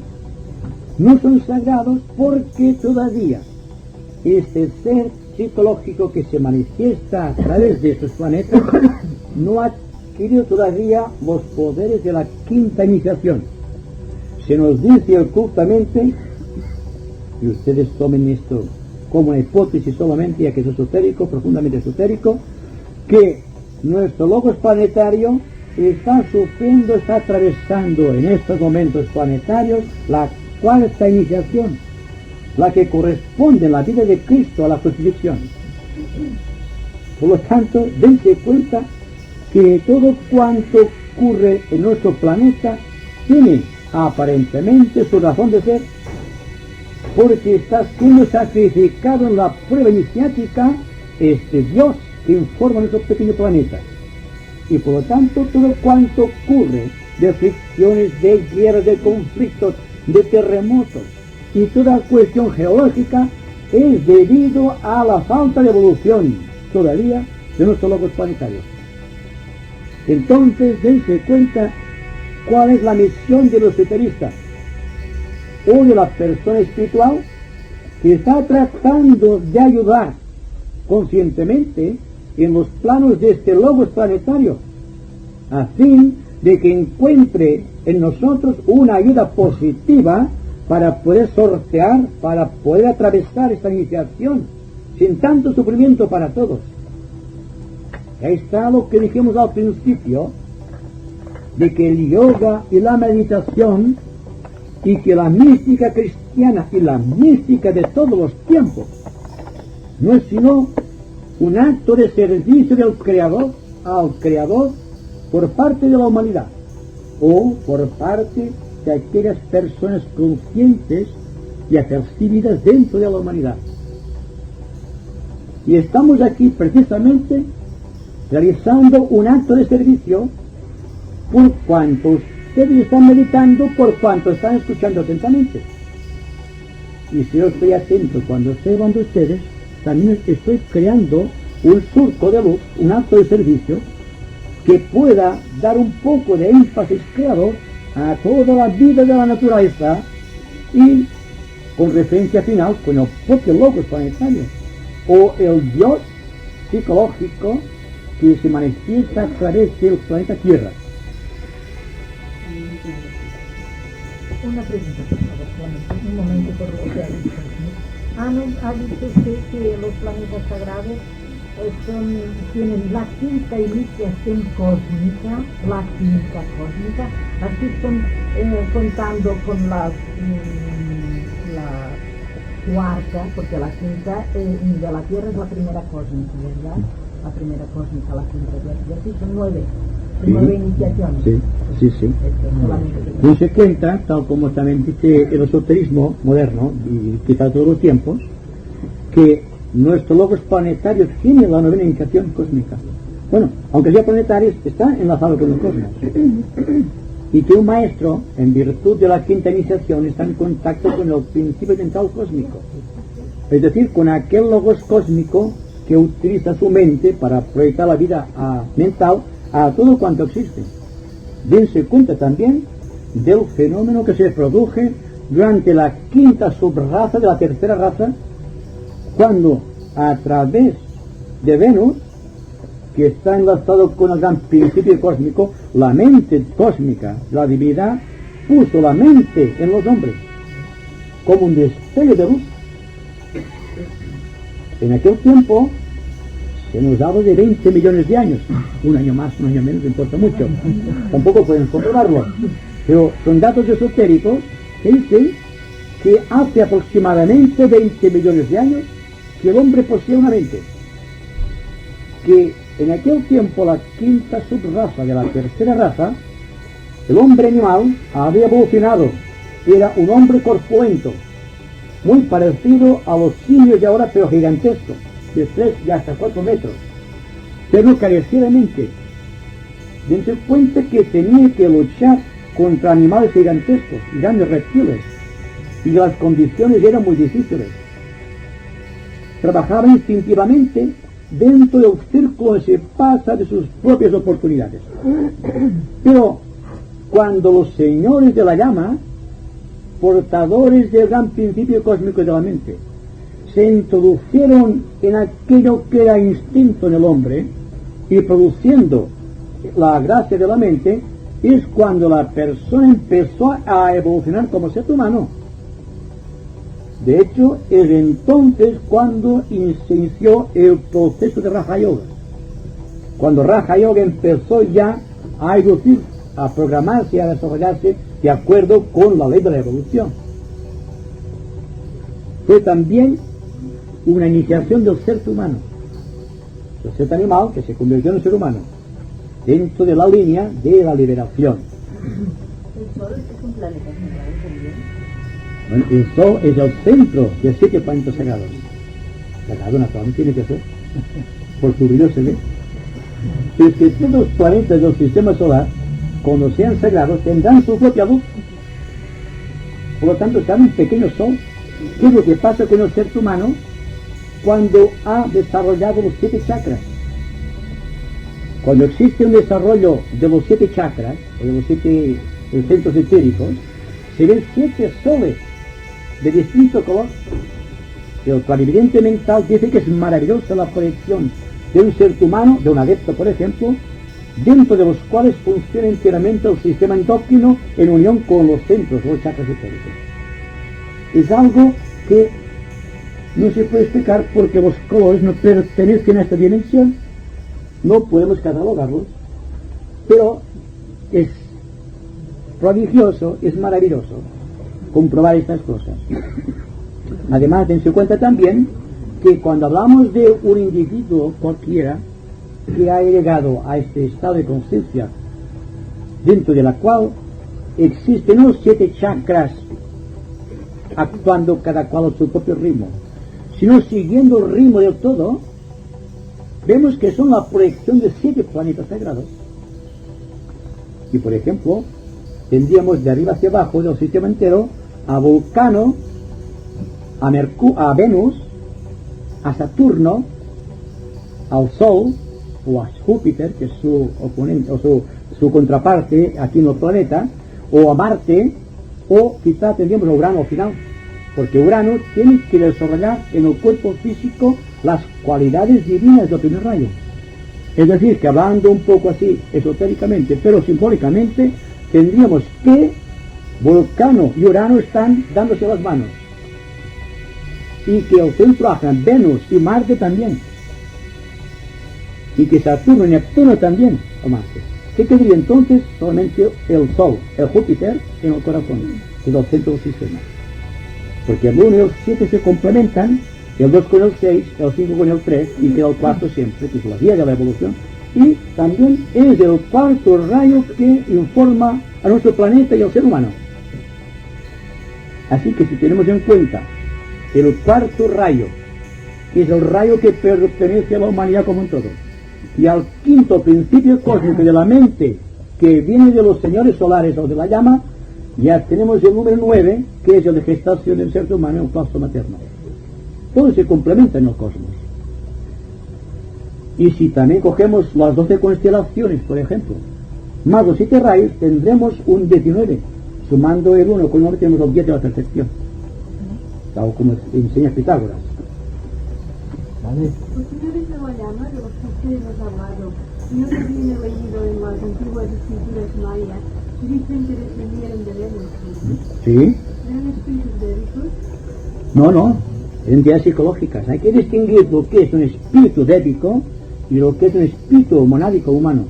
no son sagrados porque todavía este ser psicológico que se manifiesta a través de estos planetas no ha adquirido todavía los poderes de la quinta iniciación. Se nos dice ocultamente, y ustedes tomen esto como una hipótesis solamente, ya que es esotérico, profundamente esotérico, que nuestro logos planetario está sufriendo, está atravesando en estos momentos planetarios la cuarta iniciación, la que corresponde en la vida de Cristo a la crucifixión. Por lo tanto, dense cuenta que todo cuanto ocurre en nuestro planeta tiene aparentemente su razón de ser, porque está siendo sacrificado en la prueba iniciática este Dios que informa nuestro pequeño planeta. Y por lo tanto, todo cuanto ocurre de fricciones, de guerras, de conflictos, de terremotos y toda cuestión geológica es debido a la falta de evolución todavía de nuestros logos planetarios. Entonces, dense cuenta cuál es la misión de los esoteristas o de la persona espiritual que está tratando de ayudar conscientemente en los planos de este logos planetario, a fin de que encuentre en nosotros una ayuda positiva para poder sortear, para poder atravesar esta iniciación sin tanto sufrimiento para todos. Ahí está lo que dijimos al principio, de que el yoga y la meditación y que la mística cristiana y la mística de todos los tiempos no es sino un acto de servicio del Creador al Creador por parte de la humanidad o por parte de aquellas personas conscientes y apercibidas dentro de la humanidad. Y estamos aquí precisamente realizando un acto de servicio por cuanto ustedes están meditando, por cuanto están escuchando atentamente. Y si yo estoy atento cuando estoy hablando de ustedes, también estoy creando un surco de luz, un acto de servicio que pueda dar un poco de énfasis creador a toda la vida de la naturaleza y con referencia final con el propio logos planetario, o el Dios psicológico que se manifiesta a través del planeta Tierra. Una pregunta, por favor, solamente un momento por lo que ha dicho. Ha dicho usted que los planetas sagrados tienen la quinta iniciación cósmica, la quinta cósmica. Aquí están contando con la cuarta, porque la quinta de la Tierra es la primera cósmica, ¿verdad? La primera cósmica, la quinta de aquí son 9. Nueve iniciaciones. Sí. Se cuenta, tal como también dice el esoterismo moderno, y quizá todos los tiempos, que nuestro logos planetario tiene la novena iniciación cósmica. Bueno, aunque sea planetario, está enlazado con el cosmos. Y que un maestro, en virtud de la quinta iniciación, está en contacto con el principio mental cósmico. Es decir, con aquel logos cósmico que utiliza su mente para proyectar la vida mental a todo cuanto existe. Dense cuenta también del fenómeno que se produce durante la quinta subraza de la tercera raza, cuando a través de Venus, que está enlazado con el gran principio cósmico, la mente cósmica, la divinidad, puso la mente en los hombres como un destello de luz. En aquel tiempo se nos daba de 20 millones de años, un año más, un año menos, no importa mucho, tampoco pueden comprobarlo, pero son datos esotéricos que dicen que hace aproximadamente 20 millones de años que el hombre posee una mente, que en aquel tiempo la quinta subraza de la tercera raza, el hombre animal había evolucionado, era un hombre corpulento, muy parecido a los simios de ahora, pero gigantesco, de 3 y hasta 4 metros, pero carecía de mente. Dense cuenta que tenía que luchar contra animales gigantescos y grandes reptiles, y las condiciones eran muy difíciles. Trabajaba instintivamente dentro del círculo que se pasa de sus propias oportunidades. Pero cuando los señores de la llama, portadores del gran principio cósmico de la mente, se introducieron en aquello que era instinto en el hombre y produciendo la gracia de la mente, es cuando la persona empezó a evolucionar como ser humano. De hecho, es entonces cuando se inició el proceso de Raja Yoga. Cuando Raja Yoga empezó ya a evolucionar, a programarse, a desarrollarse de acuerdo con la ley de la evolución. Fue también una iniciación del ser humano, del ser animal que se convirtió en ser humano, dentro de la línea de la liberación. ¿El Sol es un planeta sagrado también? Bueno, el Sol es el centro de 7 planetas sagrados. Sagrado naturalmente tiene que ser, por su brillo se ve. Pero es que todos los planetas del sistema solar, cuando sean sagrados, tendrán su propia luz. Por lo tanto, será un pequeño sol. ¿Qué es lo que pasa con el ser humano cuando ha desarrollado los 7 chakras? Cuando existe un desarrollo de los 7 chakras, o de los 7 centros etéricos, se ven 7 soles de distinto color. El clarividente mental dice que es maravillosa la proyección de un ser humano, de un adepto por ejemplo, dentro de los cuales funciona enteramente el sistema endocrino en unión con los centros, los chakras etéricos. Es algo que no se puede explicar porque los colores no pertenecen a esta dimensión, no podemos catalogarlos, pero es prodigioso, es maravilloso comprobar estas cosas. Además, dense cuenta también que cuando hablamos de un individuo cualquiera que ha llegado a este estado de conciencia, dentro de la cual existen los 7 chakras actuando cada cual a su propio ritmo, sino siguiendo el ritmo del todo, vemos que son la proyección de 7 planetas sagrados. Y por ejemplo, tendríamos de arriba hacia abajo del sistema entero a Vulcano, a Venus, a Saturno, al Sol, o a Júpiter, que es su oponente, o su contraparte aquí en el planeta, o a Marte, o quizá tendríamos a Urano al final. porque Urano tiene que desarrollar en el cuerpo físico las cualidades divinas del primer rayo. Es decir, que hablando un poco así esotéricamente, pero simbólicamente, tendríamos que Vulcano y Urano están dándose las manos, y que el centro ajan Venus y Marte también, y que Saturno y Neptuno también, o Marte. ¿Qué quedaría entonces? Solamente el Sol, el Júpiter en el corazón, que es el centro del sistema. Porque el 1 y el 7 se complementan, el 2 con el 6, el 5 con el 3, y queda el cuarto siempre, que es la vía de la evolución. Y también es el cuarto rayo que informa a nuestro planeta y al ser humano. Así que si tenemos en cuenta el cuarto rayo, que es el rayo que pertenece a la humanidad como un todo, y al quinto principio cósmico de la mente, que viene de los señores solares o de la llama, ya tenemos el número 9, que es el de gestación del ser humano en el claustro materno. Todo se complementa en el cosmos. Y si también cogemos las 12 constelaciones, por ejemplo, más los 7 rayos, tendremos un 19. Sumando el 1 con el 1 tenemos los 10 de la perfección, tal como enseña Pitágoras. ¿Vale? Los señores de la llama, de los que ustedes nos han hablado, no se viene leído en las antiguas escrituras mayas, dicen que descendieron de Venus. ¿Sí? ¿Eran espíritus dédicos? No, entidades psicológicas. Hay que distinguir lo que es un espíritu débico y lo que es un espíritu monádico humano.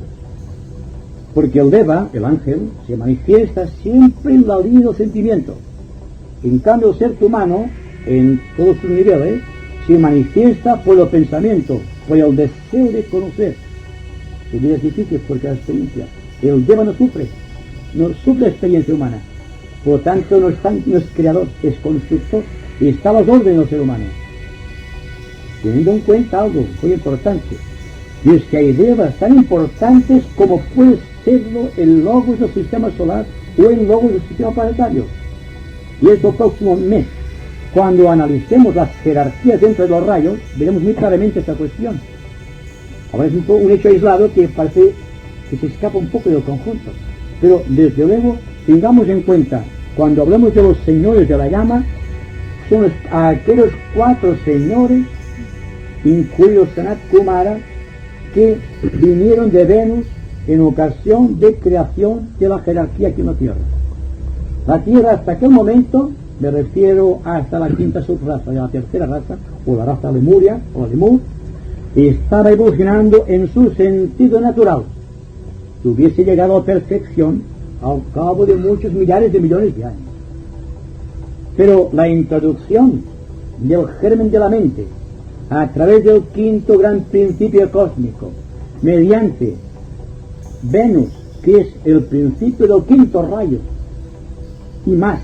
Porque el Deva, el ángel, se manifiesta siempre en la línea del sentimiento. En cambio, el ser humano, en todos sus niveles, se manifiesta por el pensamiento, por el deseo de conocer. Su vida es difícil porque la experiencia. El Deva no sufre la experiencia humana. Por lo tanto, no es creador, es constructor, y está a las órdenes del ser humano. Teniendo en cuenta algo muy importante, y es que hay Devas tan importantes como puede serlo el logos del sistema solar o el logos del sistema planetario. Y el próximo mes, cuando analicemos las jerarquías dentro de los rayos, veremos muy claramente esta cuestión. Ahora es un hecho aislado que parece que se escapa un poco del conjunto, pero desde luego tengamos en cuenta, cuando hablamos de los señores de la llama, son aquellos 4 señores, incluidos Sanat Kumara, que vinieron de Venus en ocasión de creación de la jerarquía aquí en la Tierra. La Tierra hasta aquel momento, me refiero hasta la quinta subraza de la tercera raza, o la raza Lemuria, o la Lemur, estaba evolucionando en su sentido natural, que hubiese llegado a perfección al cabo de muchos millares de millones de años. Pero la introducción del germen de la mente a través del quinto gran principio cósmico, mediante Venus, que es el principio del quinto rayo, y más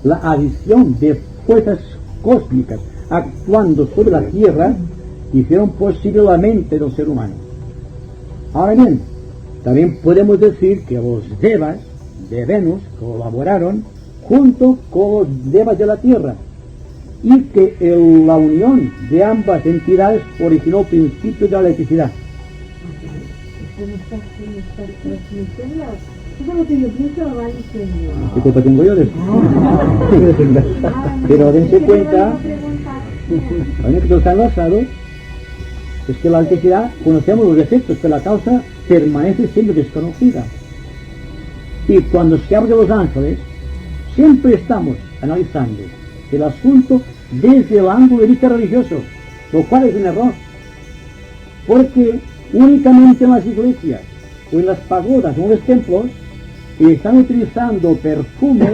la adición de fuerzas cósmicas actuando sobre la Tierra, hicieron posible la mente del ser humano. Ahora bien, también podemos decir que los Devas de Venus colaboraron junto con los Devas de la Tierra, y que la unión de ambas entidades originó el principio de la electricidad. Eso es lo que yo pienso, lo va diciendo. ¿Qué culpa tengo yo de eso? Pero dense cuenta, la única que está enlazado es que la electricidad, conocemos los efectos, pero la causa permanece siempre desconocida. Y cuando se habla de los ángeles, siempre estamos analizando el asunto desde el ángulo de vista religioso, lo cual es un error, porque únicamente en las iglesias o en las pagodas o en los templos están utilizando perfumes,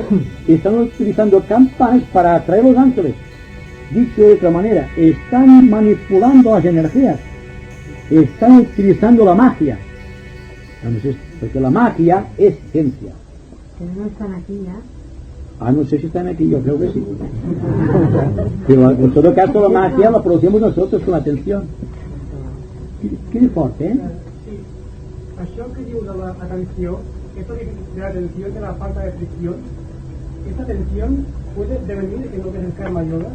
están utilizando campanas para atraer a los ángeles. Dicho de otra manera, están manipulando las energías, están utilizando la magia. Entonces, porque la magia es ciencia. Pero no están aquí ya. No sé si están aquí, yo creo que sí. Pero en todo caso la magia la producimos nosotros con la atención. Qué fuerte, ¿eh? Això que diu de l'atenció, esto de la atención, de la falta de fricción, ¿esta atención puede devenir en lo que es el karma yoga?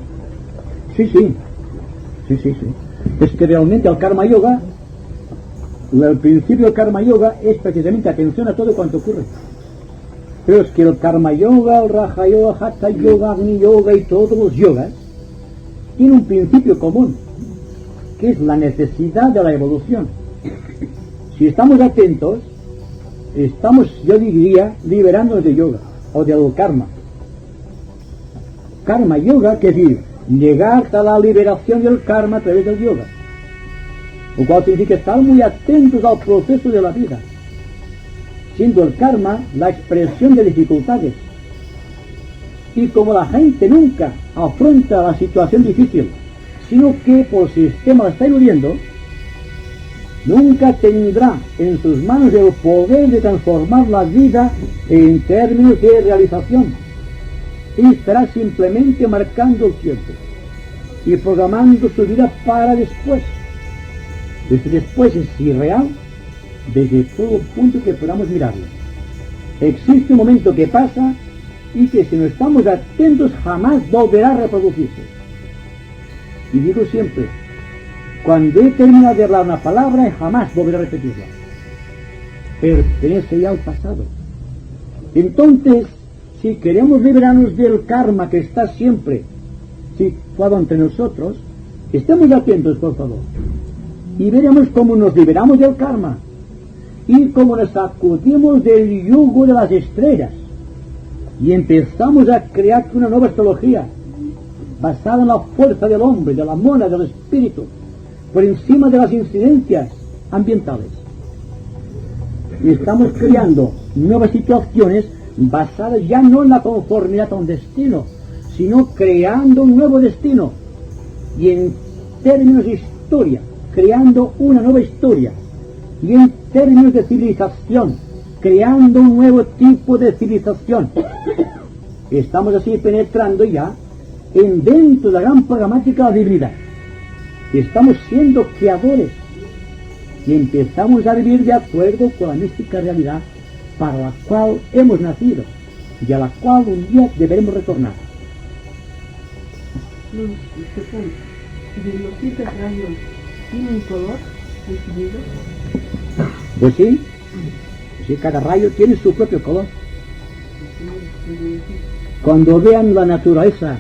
Sí. Es que realmente el karma yoga, el principio del karma yoga es precisamente atención a todo cuanto ocurre. Pero es que el Karma Yoga, el Raja Yoga, Hatha Yoga, Agni Yoga y todos los yogas tienen un principio común, que es la necesidad de la evolución. Si estamos atentos, estamos, yo diría, liberándonos de yoga o del karma. Karma Yoga, que es decir, llegar a la liberación del karma a través del yoga. Lo cual significa estar muy atentos al proceso de la vida, siendo el karma la expresión de dificultades. Y como la gente nunca afronta la situación difícil, sino que por sistema la está eludiendo, nunca tendrá en sus manos el poder de transformar la vida en términos de realización. Y estará simplemente marcando el tiempo y programando su vida para después. Ese después es irreal desde todo punto que podamos mirarlo. Existe un momento que pasa y que si no estamos atentos jamás volverá a reproducirse. Y digo siempre, cuando he terminado de hablar una palabra jamás volveré a repetirla. Pertenece ya al pasado. Entonces, si queremos liberarnos del karma que está siempre situado ante nosotros, estemos atentos, por favor, y veremos cómo nos liberamos del karma y cómo nos sacudimos del yugo de las estrellas y empezamos a crear una nueva astrología basada en la fuerza del hombre, de la mona, del espíritu, por encima de las incidencias ambientales. Y estamos creando nuevas situaciones basadas ya no en la conformidad a un destino, sino creando un nuevo destino. Y en términos de historia, creando una nueva historia. Y en términos de civilización, creando un nuevo tipo de civilización. Estamos así penetrando ya en dentro de la gran programática de la divinidad. Estamos siendo creadores y empezamos a vivir de acuerdo con la mística realidad para la cual hemos nacido y a la cual un día deberemos retornar. ¿De los 7 rayos tiene un color definido? Pues sí, cada rayo tiene su propio color. Cuando vean la naturaleza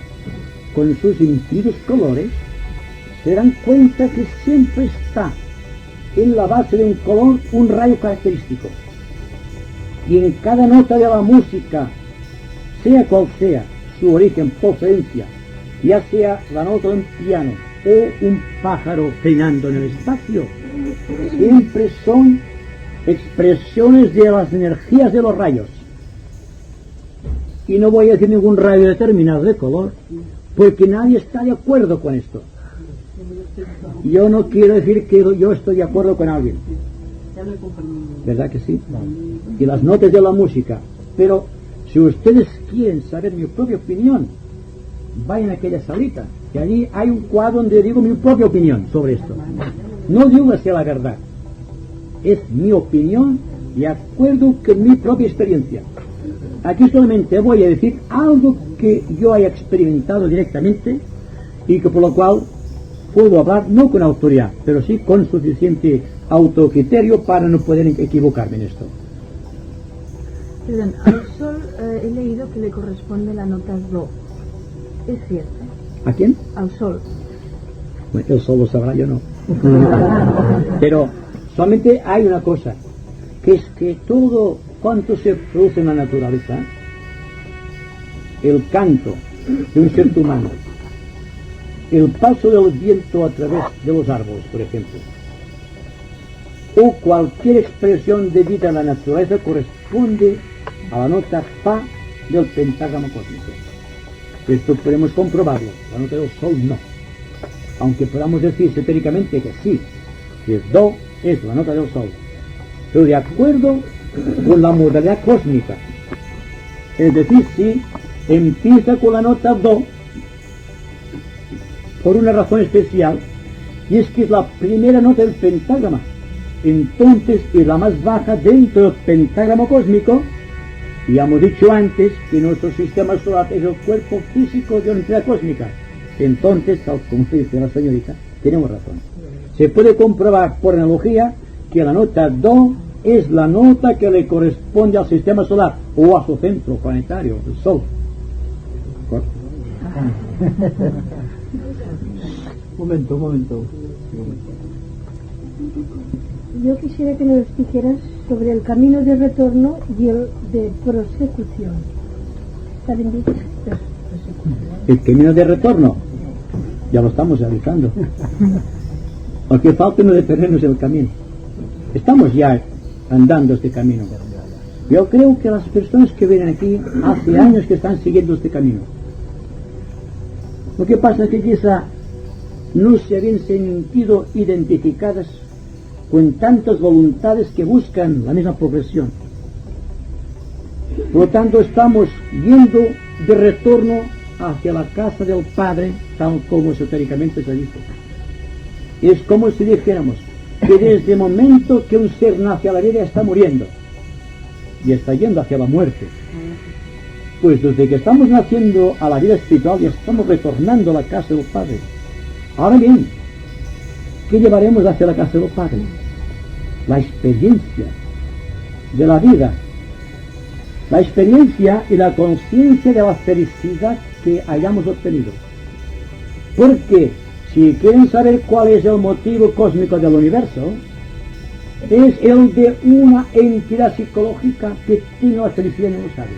con sus infinitos colores, se dan cuenta que siempre está en la base de un color un rayo característico. Y en cada nota de la música, sea cual sea su origen, procedencia, ya sea la nota de un piano o un pájaro peinando en el espacio, siempre son expresiones de las energías de los rayos. Y no voy a decir ningún rayo determinado de color, porque nadie está de acuerdo con esto. Yo no quiero decir que yo estoy de acuerdo con alguien. ¿Verdad que sí? Y las notas de la música. Pero si ustedes quieren saber mi propia opinión, vayan a aquella salita, que allí hay un cuadro donde digo mi propia opinión sobre esto. No digo que sea la verdad, es mi opinión de acuerdo con mi propia experiencia. Aquí solamente voy a decir algo que yo haya experimentado directamente y que por lo cual puedo hablar no con autoridad, pero sí con suficiente autocriterio para no poder equivocarme en esto. Perdón, al sol he leído que le corresponde la nota do. ¿Es cierto? ¿A quién? Al sol. Bueno, el sol lo sabrá, yo no. Pero solamente hay una cosa, que es que todo cuanto se produce en la naturaleza, el canto de un ser humano, el paso del viento a través de los árboles, por ejemplo, o cualquier expresión de vida en la naturaleza corresponde a la nota fa del pentagrama cósmico. Esto podemos comprobarlo, la nota del sol no. Aunque podamos decir esotéricamente que sí, que do es la nota del sol, pero de acuerdo con la modalidad cósmica. Es decir, si empieza con la nota do, por una razón especial, y es que es la primera nota del pentagrama, entonces es la más baja dentro del pentagrama cósmico, y hemos dicho antes que nuestro sistema solar es el cuerpo físico de una entidad cósmica. Entonces, tal como dice la señorita, tenemos razón. Se puede comprobar por analogía que la nota do es la nota que le corresponde al sistema solar o a su centro planetario, el Sol. Un momento. Yo quisiera que nos dijeras sobre el camino de retorno y el de prosecución. ¿Está bien dicho? El camino de retorno, ya lo estamos realizando. Lo que falta no detenernos el camino. Estamos ya andando este camino. Yo creo que las personas que vienen aquí hace años que están siguiendo este camino. Lo que pasa es que quizá no se habían sentido identificadas con tantas voluntades que buscan la misma progresión. Por lo tanto, estamos yendo de retorno hacia la casa del Padre, tal como esotéricamente se dice. Es como si dijéramos que desde el momento que un ser nace a la vida está muriendo y está yendo hacia la muerte. Pues desde que estamos naciendo a la vida espiritual ya estamos retornando a la casa del Padre. Ahora bien, ¿qué llevaremos hacia la casa del Padre? La experiencia de la vida, la experiencia y la conciencia de la felicidad que hayamos obtenido. Porque si quieren saber cuál es el motivo cósmico del universo, es el de una entidad psicológica que tiene la felicidad y no lo sabe.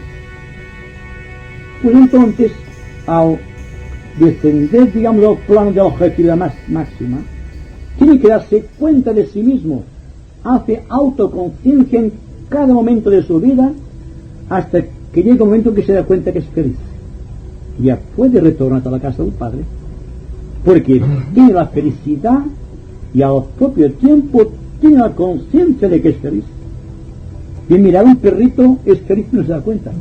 Pues entonces, al descender, digamos, al plano de la objetividad máxima, tiene que darse cuenta de sí mismo, hace autoconciencia en cada momento de su vida, hasta que llega un momento en que se da cuenta que es feliz. Ya puede retornar a la casa del Padre, porque tiene la felicidad y al propio tiempo tiene la conciencia de que es feliz. Bien, mirar un perrito es feliz y no se da cuenta.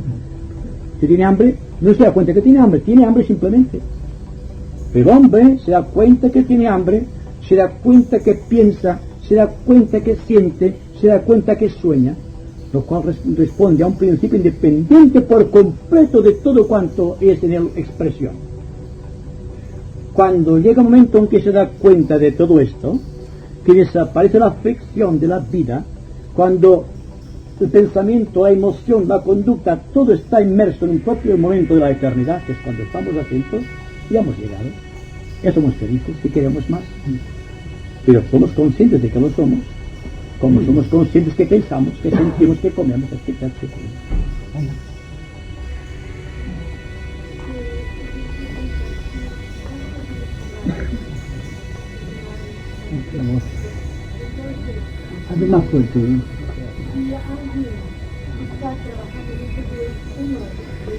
Si tiene hambre, no se da cuenta que tiene hambre simplemente. Pero el hombre se da cuenta que tiene hambre, se da cuenta que piensa, se da cuenta que siente, se da cuenta que sueña, lo cual responde a un principio independiente por completo de todo cuanto es en él expresión. Cuando llega un momento en que se da cuenta de todo esto, que desaparece la fricción de la vida, cuando el pensamiento, la emoción, la conducta, todo está inmerso en un propio momento de la eternidad, que es cuando estamos atentos, ya hemos llegado. Ya somos felices si queremos más. Pero somos conscientes de que lo somos, como somos conscientes que pensamos, que sentimos, que comemos, etcétera, etcétera. Hazme más fuerte, ¿eh? Si alguien está trabajando en este uno de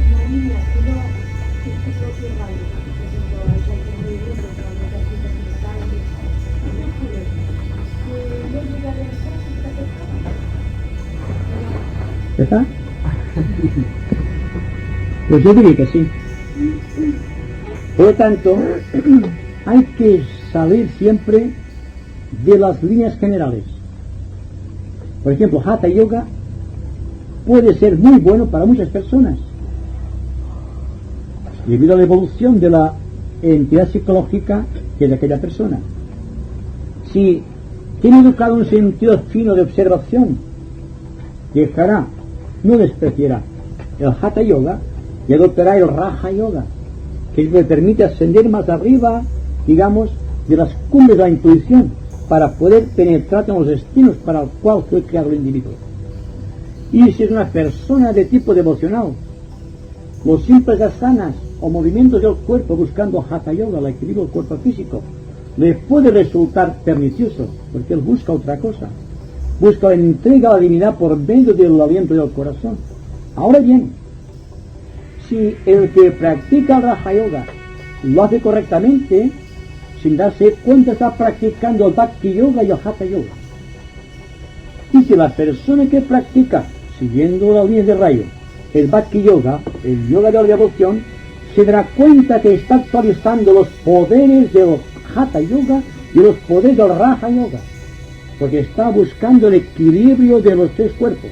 una línea que no es su propio rayo, por ejemplo, hay que reírlo, pero no te sientas en la calle, ¿qué ocurre? Que no llega a realizar esta persona. ¿Está? Pues yo diría que sí. Por lo tanto, hay que salir siempre de las líneas generales. Por ejemplo, Hatha Yoga puede ser muy bueno para muchas personas debido a la evolución de la entidad psicológica que es de aquella persona. Si tiene educado un sentido fino de observación, dejará, no despreciará el Hatha Yoga y adoptará el Raja Yoga, que le permite ascender más arriba, digamos, de las cumbres de la intuición, para poder penetrar en los destinos para el cual fue creado el individuo. Y si es una persona de tipo devocional, los simples asanas o movimientos del cuerpo buscando Hatha Yoga, el equilibrio del cuerpo físico, le puede resultar pernicioso, porque él busca otra cosa, busca la entrega a la divinidad por medio del aliento del corazón. Ahora bien, si el que practica el Raja Yoga lo hace correctamente, sin darse cuenta está practicando el Bhakti Yoga y el Hatha Yoga. Y si la persona que practica, siguiendo las líneas de rayo, el Bhakti Yoga, el yoga de la devoción, se dará cuenta que está actualizando los poderes del Hatha Yoga y los poderes del Raja Yoga, porque está buscando el equilibrio de los tres cuerpos.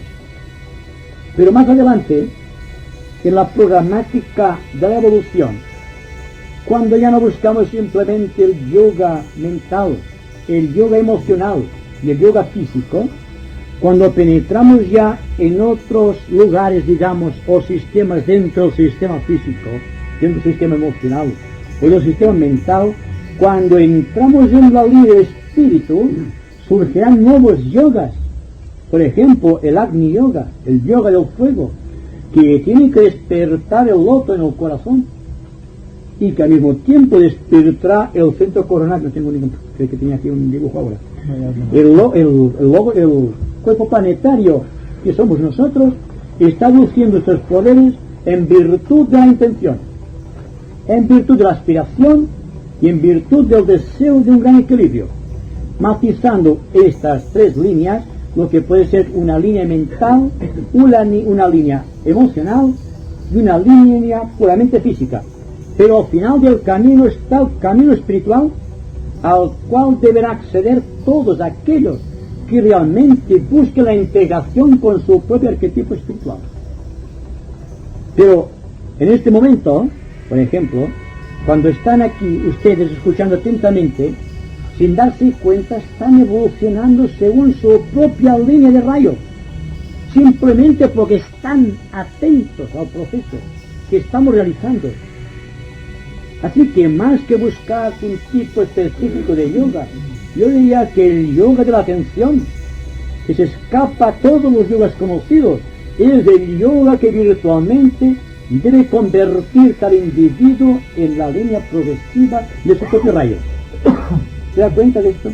Pero más adelante, en la programática de la evolución, cuando ya no buscamos simplemente el yoga mental, el yoga emocional y el yoga físico, Cuando penetramos ya en otros lugares, digamos, o sistemas dentro del sistema físico, dentro del sistema emocional o del sistema mental, cuando entramos en la línea del espíritu, surgirán nuevos yogas. Por ejemplo, el Agni Yoga, el yoga del fuego, que tiene que despertar el loto en el corazón y que al mismo tiempo despertará el centro coronario. No tengo ningún, creo que tenía aquí un dibujo ahora. El cuerpo planetario que somos nosotros está luciendo estos poderes en virtud de la intención, en virtud de la aspiración y en virtud del deseo de un gran equilibrio, matizando estas tres líneas, lo que puede ser una línea mental, una línea emocional y una línea puramente física. Pero al final del camino está el camino espiritual al cual deberán acceder todos aquellos que realmente busquen la integración con su propio arquetipo espiritual. Pero en este momento, por ejemplo, cuando están aquí ustedes escuchando atentamente, sin darse cuenta están evolucionando según su propia línea de rayo, simplemente porque están atentos al proceso que estamos realizando. Así que más que buscar un tipo específico de yoga, yo diría que el yoga de la atención, que se escapa a todos los yogas conocidos, es el yoga que virtualmente debe convertir al individuo en la línea progresiva de su propio rayo. ¿Se da cuenta de esto?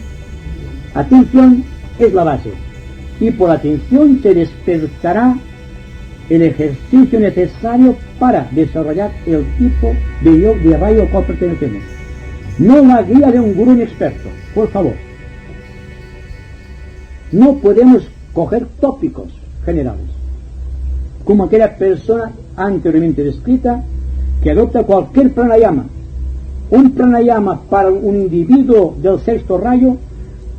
Atención es la base, y por atención se despertará el ejercicio necesario para desarrollar el tipo de yoga de rayo al cual pertenecemos. No la guía de un gurú experto, por favor. No podemos coger tópicos generales, como aquella persona anteriormente descrita que adopta cualquier pranayama. Un pranayama para un individuo del sexto rayo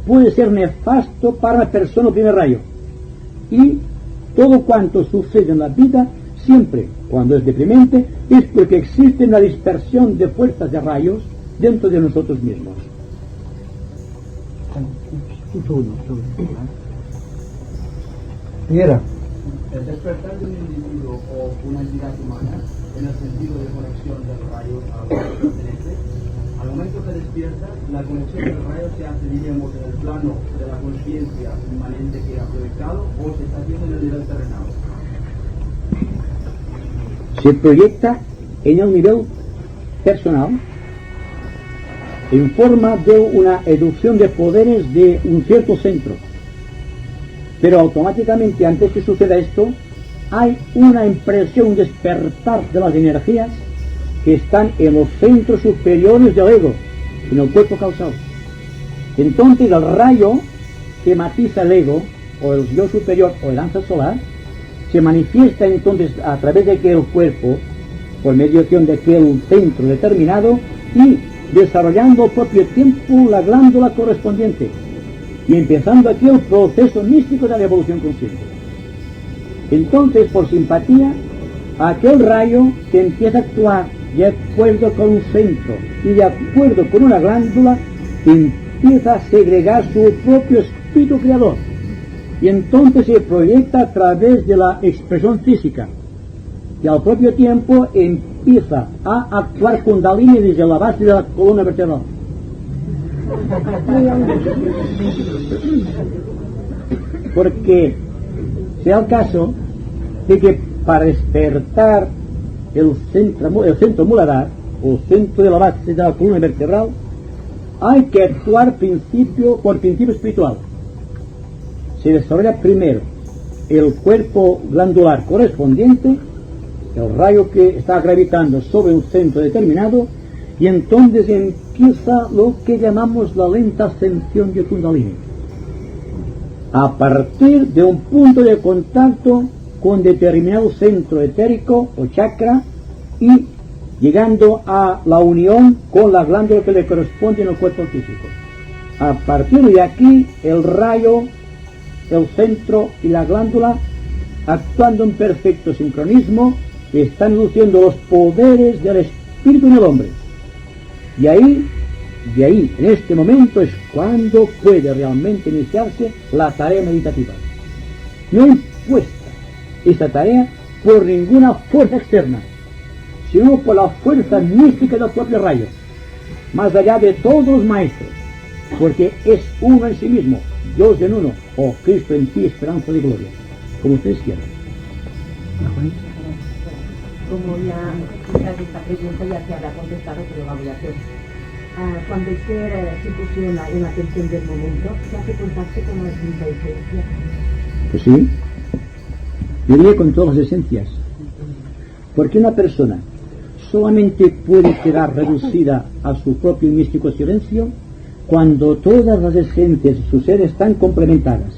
puede ser nefasto para una persona del primer rayo. Y todo cuanto sucede en la vida, siempre cuando es deprimente, es porque existe una dispersión de fuerzas de rayos dentro de nosotros mismos. Mira, el despertar de un individuo o una entidad humana en el sentido de conexión del rayo al cual pertenece, al momento que despierta, la conexión del rayo se hace, diríamos, en el plano de la conciencia inmanente que ha proyectado, o se está haciendo en el nivel terrenal. Se proyecta en el nivel personal en forma de una educción de poderes de un cierto centro. Pero automáticamente, antes que suceda esto, hay una impresión, un despertar de las energías que están en los centros superiores del ego, en el cuerpo causal. Entonces el rayo que matiza el ego, o el yo superior, o el ángel solar, se manifiesta entonces a través de aquel cuerpo, por mediación de aquel centro determinado, y desarrollando al propio tiempo la glándula correspondiente, y empezando aquí el proceso místico de la evolución consciente. Entonces, por simpatía, aquel rayo que empieza a actuar de acuerdo con un centro y de acuerdo con una glándula, empieza a segregar su propio espíritu creador, y entonces se proyecta a través de la expresión física, y al propio tiempo empieza a actuar Kundalini desde la base de la columna vertebral. Porque sea el caso de que para despertar el centro muladar, o centro de la base de la columna vertebral, hay que actuar por principio espiritual. Se desarrolla primero el cuerpo glandular correspondiente, el rayo que está gravitando sobre un centro determinado, y entonces empieza lo que llamamos la lenta ascensión de Kundalini, a partir de un punto de contacto con determinado centro etérico o chakra, y llegando a la unión con la glándula que le corresponde en el cuerpo físico. A partir de aquí, el rayo, el centro y la glándula, actuando en perfecto sincronismo, están luciendo los poderes del espíritu en el hombre. Y ahí, en este momento, es cuando puede realmente iniciarse la tarea meditativa. no impuesta esta tarea por ninguna fuerza externa, sino por la fuerza mística del propio rayo, más allá de todos los maestros, porque es uno en sí mismo, Dios en uno, o Cristo en ti, esperanza de gloria, como ustedes quieran. Como ya quizás esta pregunta ya se habrá contestado, pero la voy a hacer. Cuando el ser se fusiona en la atención del momento, se hace contacto con la misma esencia. Pues sí, yo diría con todas las esencias, porque una persona solamente puede quedar reducida a su propio místico silencio cuando todas las esencias de su ser están complementadas,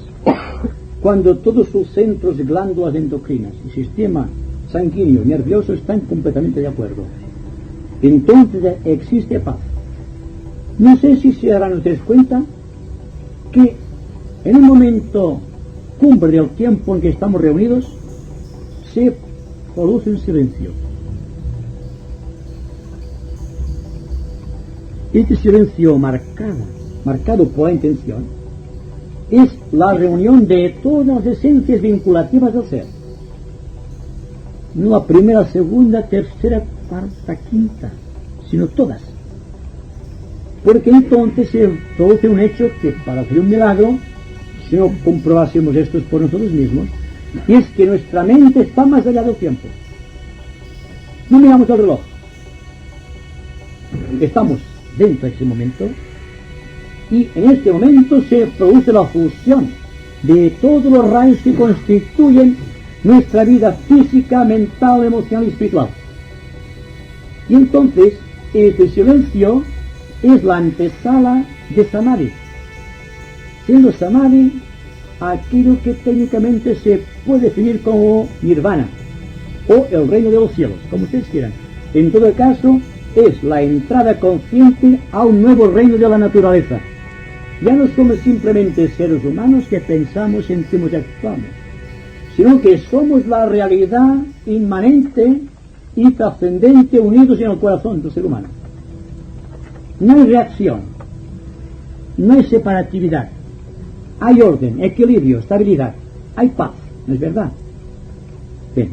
cuando todos sus centros, glándulas endocrinas y sistema sanguíneo y nervioso están completamente de acuerdo. Entonces existe paz. No sé si se darán ustedes cuenta que en un momento cumbre del tiempo en que estamos reunidos se produce un silencio. Este silencio marcado por la intención, es la reunión de todas las esencias vinculativas del ser. No la primera, segunda, tercera, cuarta, quinta, sino todas. Porque entonces se produce un hecho que parece un milagro, si no comprobásemos esto por nosotros mismos, y es que nuestra mente está más allá del tiempo. No miramos el reloj. Estamos dentro de ese momento, y en este momento se produce la fusión de todos los rayos que constituyen nuestra vida física, mental, emocional y espiritual. Y entonces, este silencio es la antesala de Samadhi, siendo Samadhi aquello que técnicamente se puede definir como Nirvana, o el reino de los cielos, como ustedes quieran. En todo caso, es la entrada consciente a un nuevo reino de la naturaleza. Ya no somos simplemente seres humanos que pensamos, sentimos y actuamos, sino que somos la realidad inmanente y trascendente unidos en el corazón del ser humano. No hay reacción, no hay separatividad, hay orden, equilibrio, estabilidad, hay paz, ¿no es verdad? Bien,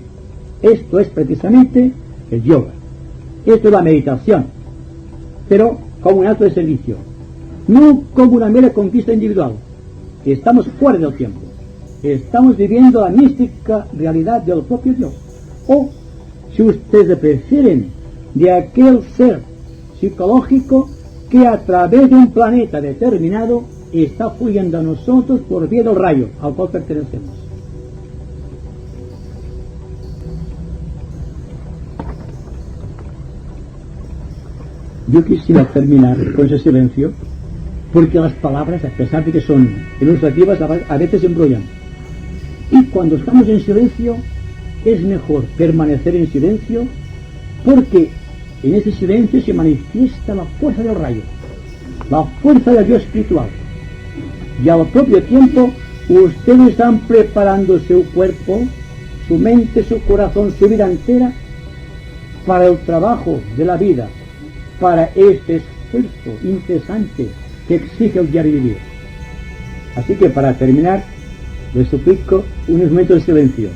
esto es precisamente el yoga, esto es la meditación, pero como un acto de servicio, no como una mera conquista individual. Estamos fuera del tiempo, estamos viviendo la mística realidad del propio Dios, o, si ustedes prefieren, de aquel ser psicológico que a través de un planeta determinado está fluyendo a nosotros por vía del rayo al cual pertenecemos. Yo quisiera terminar con ese silencio, porque las palabras, a pesar de que son ilustrativas, a veces embrollan. Y cuando estamos en silencio, es mejor permanecer en silencio, porque en ese silencio se manifiesta la fuerza del rayo, la fuerza del Dios espiritual. Y al propio tiempo, ustedes están preparando su cuerpo, su mente, su corazón, su vida entera, para el trabajo de la vida, para este esfuerzo incesante que exige el diario vivir. Así que para terminar, les suplico unos momentos de silencio.